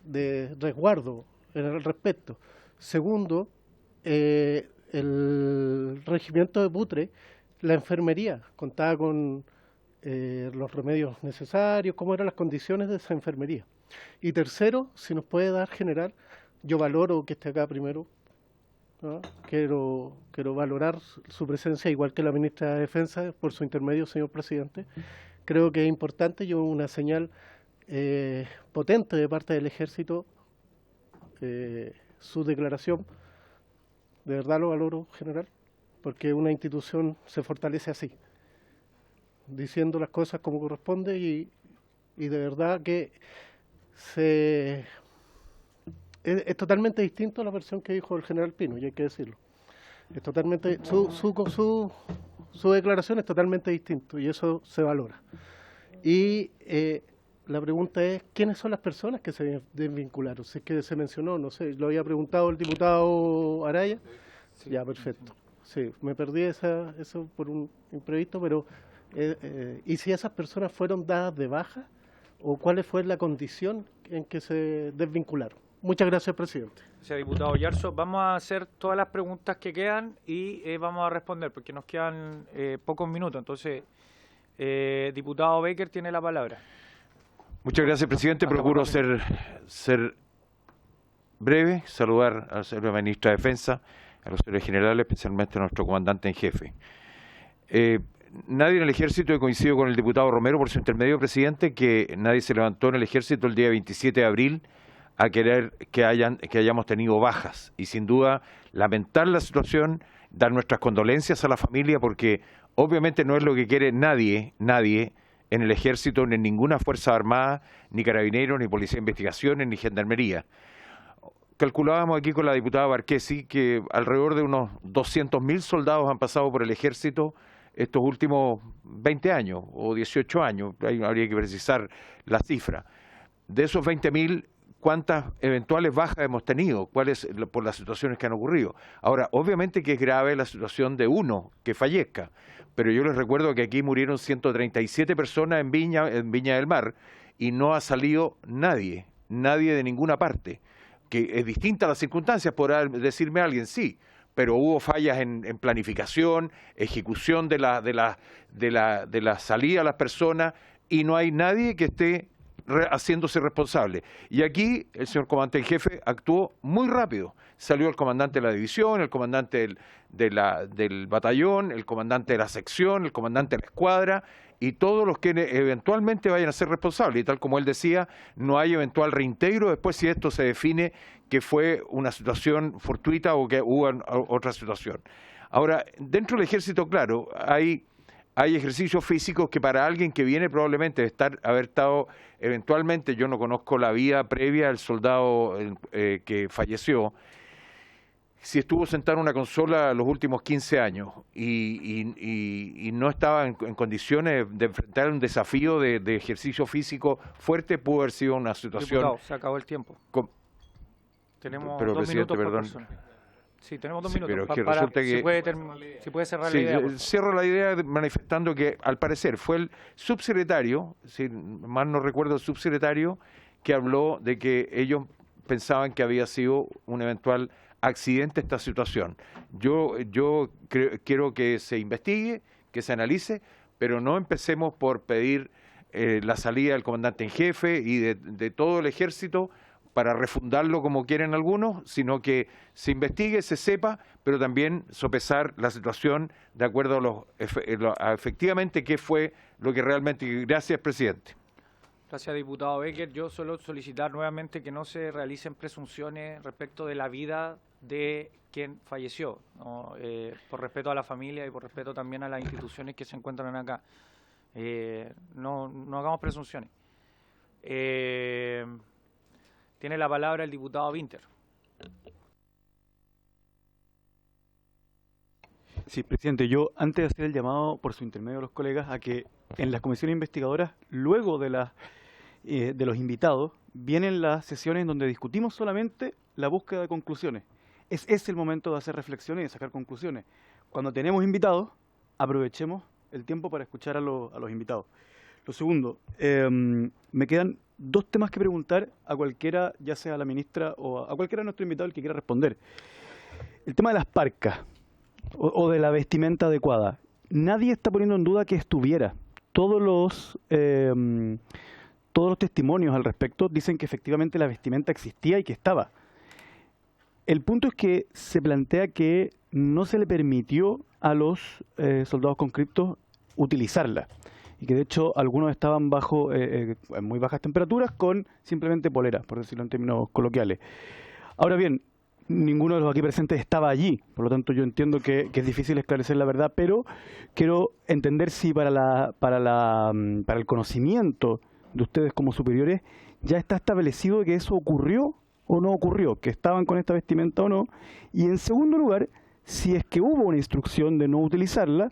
de resguardo al respecto? Segundo, el regimiento de Putre, la enfermería, contaba con los remedios necesarios, cómo eran las condiciones de esa enfermería. Y tercero, si nos puede dar, general, yo valoro que esté acá primero, ¿no? Quiero valorar su presencia, igual que la ministra de Defensa, por su intermedio, señor presidente. Creo que es importante y una señal potente de parte del Ejército, su declaración. De verdad lo valoro, general, porque una institución se fortalece así, diciendo las cosas como corresponde y de verdad que es totalmente distinto a la versión que dijo el general Pino, y hay que decirlo. Es totalmente, su declaración es totalmente distinta y eso se valora. Y la pregunta es, ¿quiénes son las personas que se desvincularon? Si es que se mencionó, no sé, lo había preguntado el diputado Araya. Sí, ya, perfecto. Sí, me perdí eso por un imprevisto, pero ¿y si esas personas fueron dadas de baja o cuál fue la condición en que se desvincularon? Muchas gracias, presidente. Gracias, diputado Yarzo. Vamos a hacer todas las preguntas que quedan y vamos a responder porque nos quedan pocos minutos. Entonces, diputado Becker tiene la palabra. Muchas gracias, presidente. Procuro ser breve, saludar a la señora ministra de Defensa, a los señores generales, especialmente a nuestro comandante en jefe. Nadie en el Ejército, he coincidido con el diputado Romero por su intermedio, presidente, que nadie se levantó en el Ejército el día 27 de abril a querer que hayamos tenido bajas. Y sin duda, lamentar la situación, dar nuestras condolencias a la familia, porque obviamente no es lo que quiere nadie en el Ejército, ni en ninguna Fuerza Armada, ni Carabineros, ni Policía de Investigaciones, ni Gendarmería. Calculábamos aquí con la diputada Barquesi que alrededor de unos 200.000 soldados han pasado por el Ejército estos últimos 20 años o 18 años, ahí habría que precisar la cifra. De esos 20.000, ¿cuántas eventuales bajas hemos tenido? ¿Cuáles por las situaciones que han ocurrido? Ahora, obviamente que es grave la situación de uno que fallezca, pero yo les recuerdo que aquí murieron 137 personas en Viña del Mar y no ha salido nadie de ninguna parte. Que es distinta a las circunstancias, podrá decirme alguien, sí, pero hubo fallas en planificación, ejecución de la salida a las personas y no hay nadie que esté haciéndose responsable. Y aquí el señor comandante en jefe actuó muy rápido. Salió el comandante de la división, el comandante del batallón, el comandante de la sección, el comandante de la escuadra y todos los que eventualmente vayan a ser responsables. Y tal como él decía, no hay eventual reintegro después si esto se define que fue una situación fortuita o que hubo otra situación. Ahora, dentro del Ejército, claro, hay ejercicios físicos que para alguien que viene probablemente de haber estado eventualmente, yo no conozco la vida previa del soldado que falleció, si estuvo sentado en una consola los últimos 15 años y no estaba en condiciones de enfrentar un desafío de ejercicio físico fuerte, pudo haber sido una situación... Diputado, se acabó el tiempo. Tenemos pero, 2 minutos por perdón. persona. Sí, tenemos 2 Sí, minutos. pero es que resulta que... Si puede cerrar Sí, la idea. por cierro la idea manifestando que al parecer fue el subsecretario, si mal no recuerdo el subsecretario, que habló de que ellos pensaban que había sido un eventual accidente esta situación. Yo quiero que se investigue, que se analice, pero no empecemos por pedir la salida del comandante en jefe y de todo el ejército para refundarlo como quieren algunos, sino que se investigue, se sepa, pero también sopesar la situación de acuerdo a efectivamente qué fue lo que realmente... Gracias, presidente. Gracias, diputado Becker. Yo solo solicitar nuevamente que no se realicen presunciones respecto de la vida de quien falleció, ¿no? Por respeto a la familia y por respeto también a las instituciones que se encuentran acá. No hagamos presunciones. Tiene la palabra el diputado Winter. Sí, presidente, yo antes de hacer el llamado por su intermedio a los colegas a que en las comisiones investigadoras, luego de los invitados, vienen las sesiones en donde discutimos solamente la búsqueda de conclusiones. Es el momento de hacer reflexiones y de sacar conclusiones. Cuando tenemos invitados, aprovechemos el tiempo para escuchar a los invitados. Lo segundo, me quedan 2 temas que preguntar a cualquiera, ya sea a la ministra o a cualquiera de nuestros invitados el que quiera responder. El tema de las parcas o de la vestimenta adecuada. Nadie está poniendo en duda que estuviera. Todos los testimonios al respecto dicen que efectivamente la vestimenta existía y que estaba. El punto es que se plantea que no se le permitió a los soldados conscriptos utilizarla. Y que de hecho algunos estaban bajo en muy bajas temperaturas con simplemente polera, por decirlo en términos coloquiales. Ahora bien, ninguno de los aquí presentes estaba allí, por lo tanto yo entiendo que es difícil esclarecer la verdad, pero quiero entender si para el conocimiento de ustedes como superiores ya está establecido que eso ocurrió o no ocurrió, que estaban con esta vestimenta o no, y en segundo lugar, si es que hubo una instrucción de no utilizarla,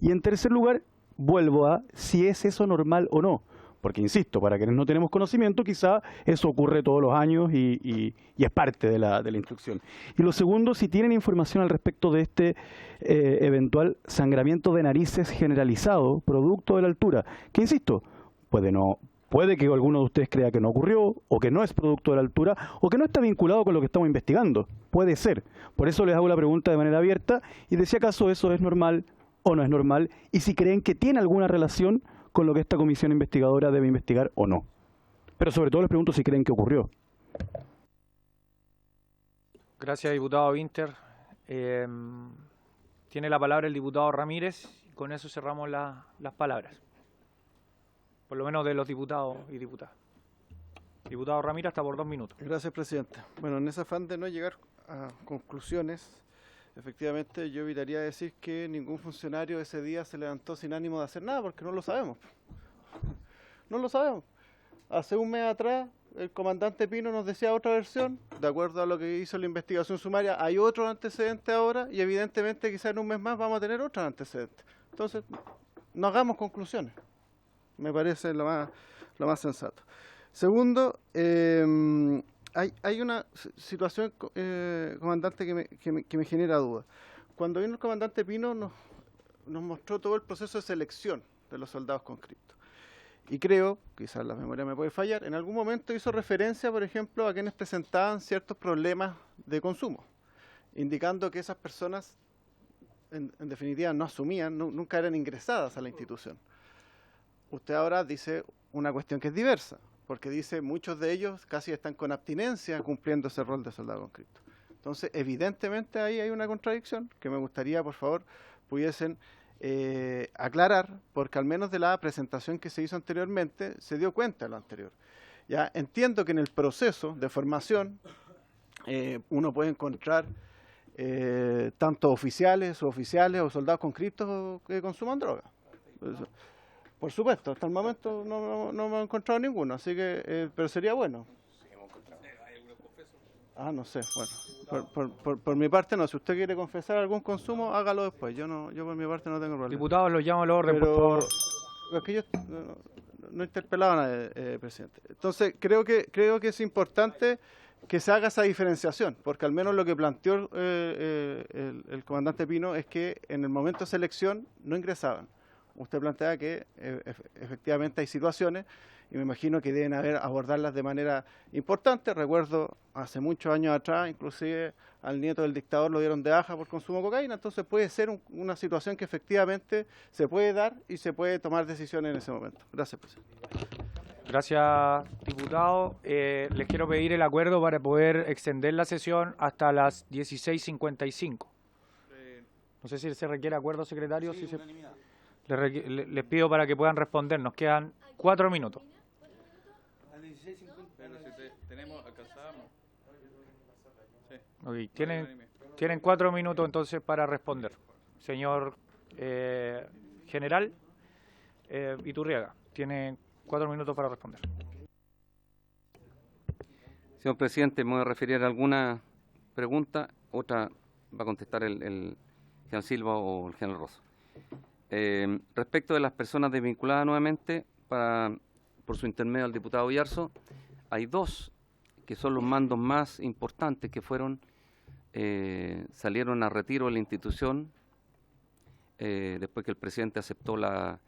y en tercer lugar, vuelvo a si es eso normal o no. Porque, insisto, para quienes no tenemos conocimiento, quizá eso ocurre todos los años y es parte de la instrucción. Y lo segundo, si tienen información al respecto de este eventual sangramiento de narices generalizado, producto de la altura, que, insisto, puede que alguno de ustedes crea que no ocurrió, o que no es producto de la altura, o que no está vinculado con lo que estamos investigando. Puede ser. Por eso les hago la pregunta de manera abierta y de si acaso eso es normal o no es normal, y si creen que tiene alguna relación con lo que esta comisión investigadora debe investigar o no. Pero sobre todo les pregunto si creen que ocurrió. Gracias, diputado Winter. Tiene la palabra el diputado Ramírez, y con eso cerramos las palabras. Por lo menos de los diputados y diputadas. Diputado Ramírez, hasta por 2 minutos. Gracias, presidente. Bueno, en ese afán de no llegar a conclusiones, efectivamente yo evitaría decir que ningún funcionario ese día se levantó sin ánimo de hacer nada, porque no lo sabemos. No lo sabemos. Hace un mes atrás el comandante Pino nos decía otra versión, de acuerdo a lo que hizo la investigación sumaria, hay otro antecedente ahora y evidentemente quizás en un mes más vamos a tener otro antecedente. Entonces, no hagamos conclusiones. Me parece lo más sensato. Segundo, hay una situación, comandante, que me genera duda. Cuando vino el comandante Pino nos mostró todo el proceso de selección de los soldados conscriptos. Y creo, quizás la memoria me puede fallar, en algún momento hizo referencia, por ejemplo, a quienes presentaban ciertos problemas de consumo, indicando que esas personas, en definitiva, no asumían, nunca eran ingresadas a la institución. Usted ahora dice una cuestión que es diversa, porque dice muchos de ellos casi están con abstinencia cumpliendo ese rol de soldado conscripto. Entonces, evidentemente ahí hay una contradicción que me gustaría, por favor, pudiesen aclarar, porque al menos de la presentación que se hizo anteriormente se dio cuenta de lo anterior. Ya entiendo que en el proceso de formación uno puede encontrar tanto oficiales o soldados conscriptos que consuman droga. Por supuesto, hasta el momento no me he encontrado ninguno, así que, pero sería bueno. Ah, no sé, bueno, por mi parte no, si usted quiere confesar algún consumo, hágalo después, yo por mi parte no tengo problema. Diputados, los llamo al orden, pero, por favor. Es que yo no he interpelado a nadie, presidente. Entonces, creo que es importante que se haga esa diferenciación, porque al menos lo que planteó el comandante Pino es que en el momento de selección no ingresaban. Usted plantea que efectivamente hay situaciones y me imagino que deben abordarlas de manera importante. Recuerdo hace muchos años atrás, inclusive al nieto del dictador lo dieron de baja por consumo de cocaína, entonces puede ser una situación que efectivamente se puede dar y se puede tomar decisiones en ese momento. Gracias, presidente. Gracias, diputado. Les quiero pedir el acuerdo para poder extender la sesión hasta las 16:55. No sé si se requiere acuerdo, secretario. Sí, les pido para que puedan responder. Nos quedan 4 minutos. Okay, tienen 4 minutos entonces para responder. Señor general Iturriaga, tiene 4 minutos para responder. Señor presidente, me voy a referir a alguna pregunta, otra va a contestar el general Silva o el general Rosso. Respecto de las personas desvinculadas nuevamente, por su intermedio al diputado Yarzo, hay 2 que son los mandos más importantes que salieron a retiro de la institución después que el presidente aceptó la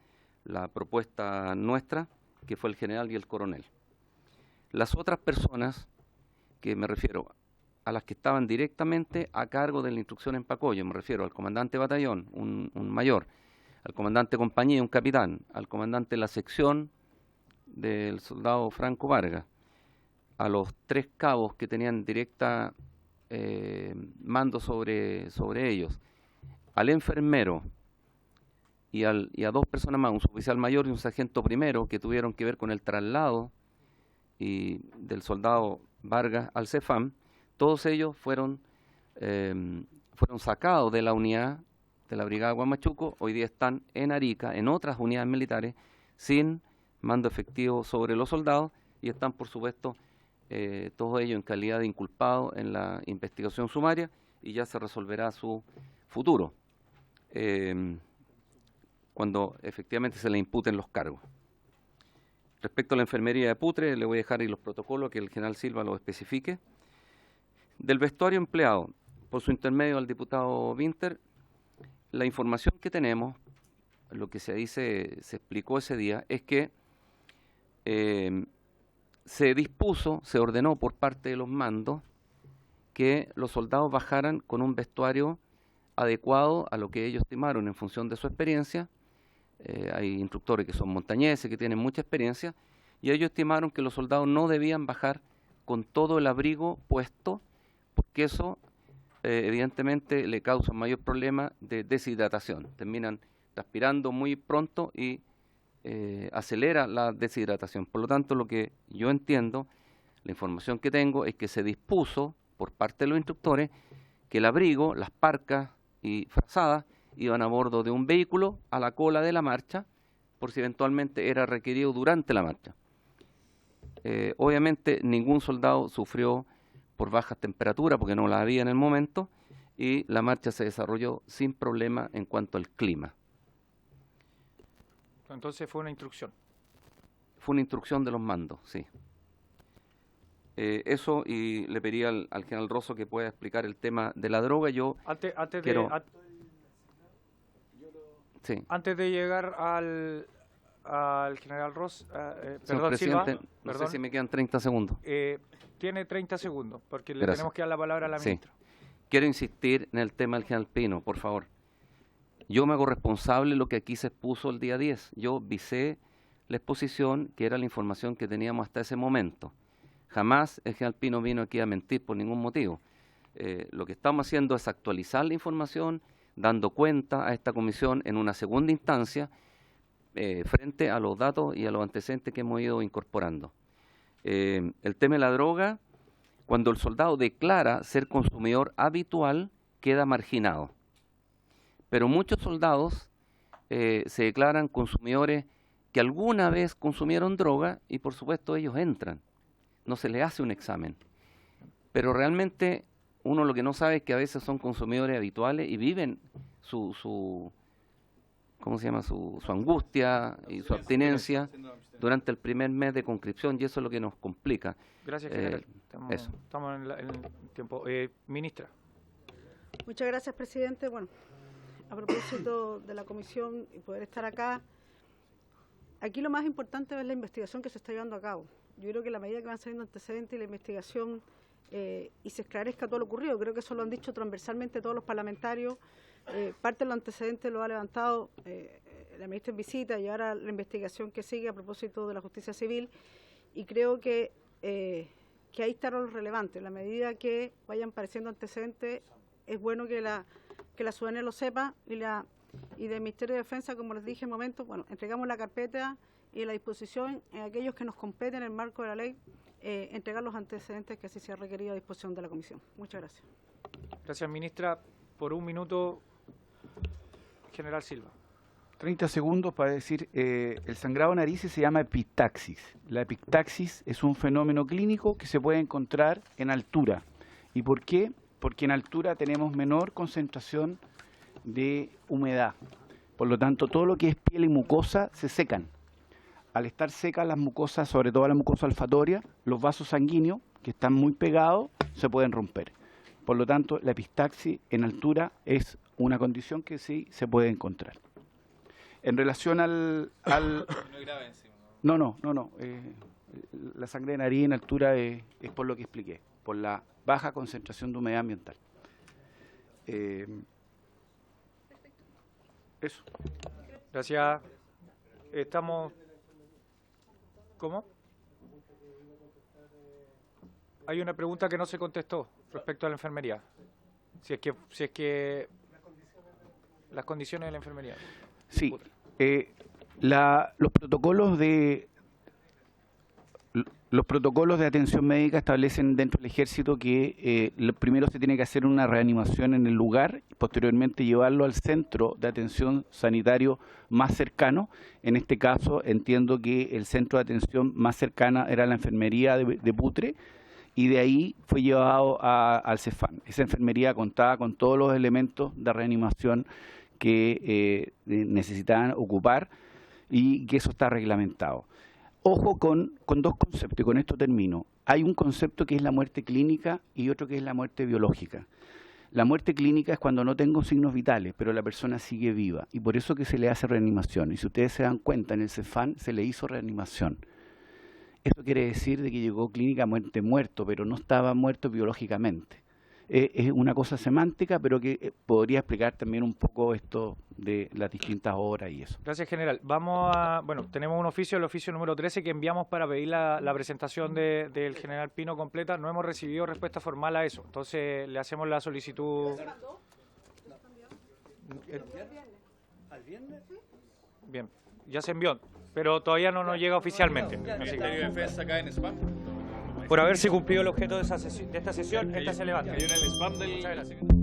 propuesta nuestra, que fue el general y el coronel. Las otras personas, que me refiero a las que estaban directamente a cargo de la instrucción en Pacoyo, me refiero al comandante de batallón, un mayor, al comandante de compañía, un capitán, al comandante de la sección del soldado Franco Vargas, a los 3 cabos que tenían directa mando sobre ellos, al enfermero y a 2 personas más, un suboficial mayor y un sargento primero, que tuvieron que ver con el traslado del soldado Vargas al CEFAM. Todos ellos fueron sacados de la unidad de la brigada Guamachuco. Hoy día están en Arica, en otras unidades militares, sin mando efectivo sobre los soldados, y están, por supuesto, todos ellos en calidad de inculpados en la investigación sumaria, y ya se resolverá su futuro cuando efectivamente se le imputen los cargos. Respecto a la enfermería de Putre, le voy a dejar ahí los protocolos que el general Silva lo especifique. Del vestuario empleado, por su intermedio al diputado Winter, la información que tenemos, lo que se explicó ese día, es que se ordenó por parte de los mandos que los soldados bajaran con un vestuario adecuado a lo que ellos estimaron en función de su experiencia. Hay instructores que son montañeses, que tienen mucha experiencia, y ellos estimaron que los soldados no debían bajar con todo el abrigo puesto, porque eso evidentemente le causa mayor problema de deshidratación. Terminan transpirando muy pronto y acelera la deshidratación. Por lo tanto, lo que yo entiendo, la información que tengo, es que se dispuso por parte de los instructores que el abrigo, las parcas y frazadas iban a bordo de un vehículo a la cola de la marcha, por si eventualmente era requerido durante la marcha. Obviamente ningún soldado sufrió por bajas temperaturas, porque no las había en el momento, y la marcha se desarrolló sin problema en cuanto al clima. Entonces fue una instrucción. Fue una instrucción de los mandos, sí. Eso, y le pediría al general Rosso que pueda explicar el tema de la droga. Yo Antes de llegar al general Ross, señor presidente, Silva, no sé si me quedan 30 segundos. Tiene 30 segundos, porque le Gracias. tenemos que dar la palabra a la ministra. Quiero insistir en el tema del general Pino, por favor. Yo me hago responsable de lo que aquí se expuso el día 10. Yo visé la exposición, que era la información que teníamos hasta ese momento. Jamás el general Pino vino aquí a mentir por ningún motivo. Lo que estamos haciendo es actualizar la información, dando cuenta a esta comisión en una segunda instancia frente a los datos y a los antecedentes que hemos ido incorporando. El tema de la droga, cuando el soldado declara ser consumidor habitual, queda marginado. Pero muchos soldados se declaran consumidores que alguna vez consumieron droga y por supuesto ellos entran. No se les hace un examen. Pero realmente uno lo que no sabe es que a veces son consumidores habituales y viven ¿cómo se llama? Su angustia y su abstinencia durante el primer mes de conscripción, y eso es lo que nos complica. Gracias, general. Estamos en el tiempo. Ministra. Muchas gracias, presidente. Bueno, a propósito de la comisión y poder estar acá, aquí lo más importante es la investigación que se está llevando a cabo. Yo creo que la medida que van saliendo antecedentes y la investigación y se esclarezca todo lo ocurrido, creo que eso lo han dicho transversalmente todos los parlamentarios, parte de los antecedentes lo ha levantado la ministra en visita y ahora la investigación que sigue a propósito de la justicia civil, y creo que ahí está lo relevante. En la medida que vayan apareciendo antecedentes, es bueno que la ciudadanía lo sepa, y del Ministerio de Defensa, como les dije en momento, bueno, entregamos la carpeta y la disposición en aquellos que nos competen en el marco de la ley, entregar los antecedentes que así se ha requerido a disposición de la comisión. Muchas gracias. Gracias, ministra. Por un minuto, general Silva. 30 segundos para decir, el sangrado de narices se llama epistaxis. La epistaxis es un fenómeno clínico que se puede encontrar en altura. ¿Y por qué? Porque en altura tenemos menor concentración de humedad. Por lo tanto, todo lo que es piel y mucosa se secan. Al estar secas las mucosas, sobre todo la mucosa olfatoria, los vasos sanguíneos, que están muy pegados, se pueden romper. Por lo tanto, la epistaxis en altura es una condición que sí se puede encontrar. En relación al... No. La sangre de nariz en altura es por lo que expliqué, por la baja concentración de humedad ambiental. Eso. Gracias. Estamos... ¿Cómo? Hay una pregunta que no se contestó respecto a la enfermería. Si es que las condiciones de la enfermería. Sí. Los protocolos de atención médica establecen dentro del ejército que primero se tiene que hacer una reanimación en el lugar y posteriormente llevarlo al centro de atención sanitario más cercano. En este caso entiendo que el centro de atención más cercana era la enfermería de Putre, y de ahí fue llevado al CEFAM. Esa enfermería contaba con todos los elementos de reanimación que necesitaban ocupar, y que eso está reglamentado. Ojo con dos conceptos, y con esto termino. Hay un concepto que es la muerte clínica y otro que es la muerte biológica. La muerte clínica es cuando no tengo signos vitales, pero la persona sigue viva, y por eso que se le hace reanimación. Y si ustedes se dan cuenta, en el CEFAM se le hizo reanimación. Eso quiere decir de que llegó clínica muerto, pero no estaba muerto biológicamente. Es una cosa semántica, pero que podría explicar también un poco esto de las distintas horas y eso. Gracias, general. Tenemos un oficio, el oficio número 13, que enviamos para pedir la presentación del general Pino completa. No hemos recibido respuesta formal a eso, entonces le hacemos la solicitud. ¿Al viernes? Bien, ya se envió, pero todavía no nos llega oficialmente. El Ministerio de Defensa cae en spam. Por haberse cumplido el objeto de esta sesión, esta se levanta. Hay en el spam del...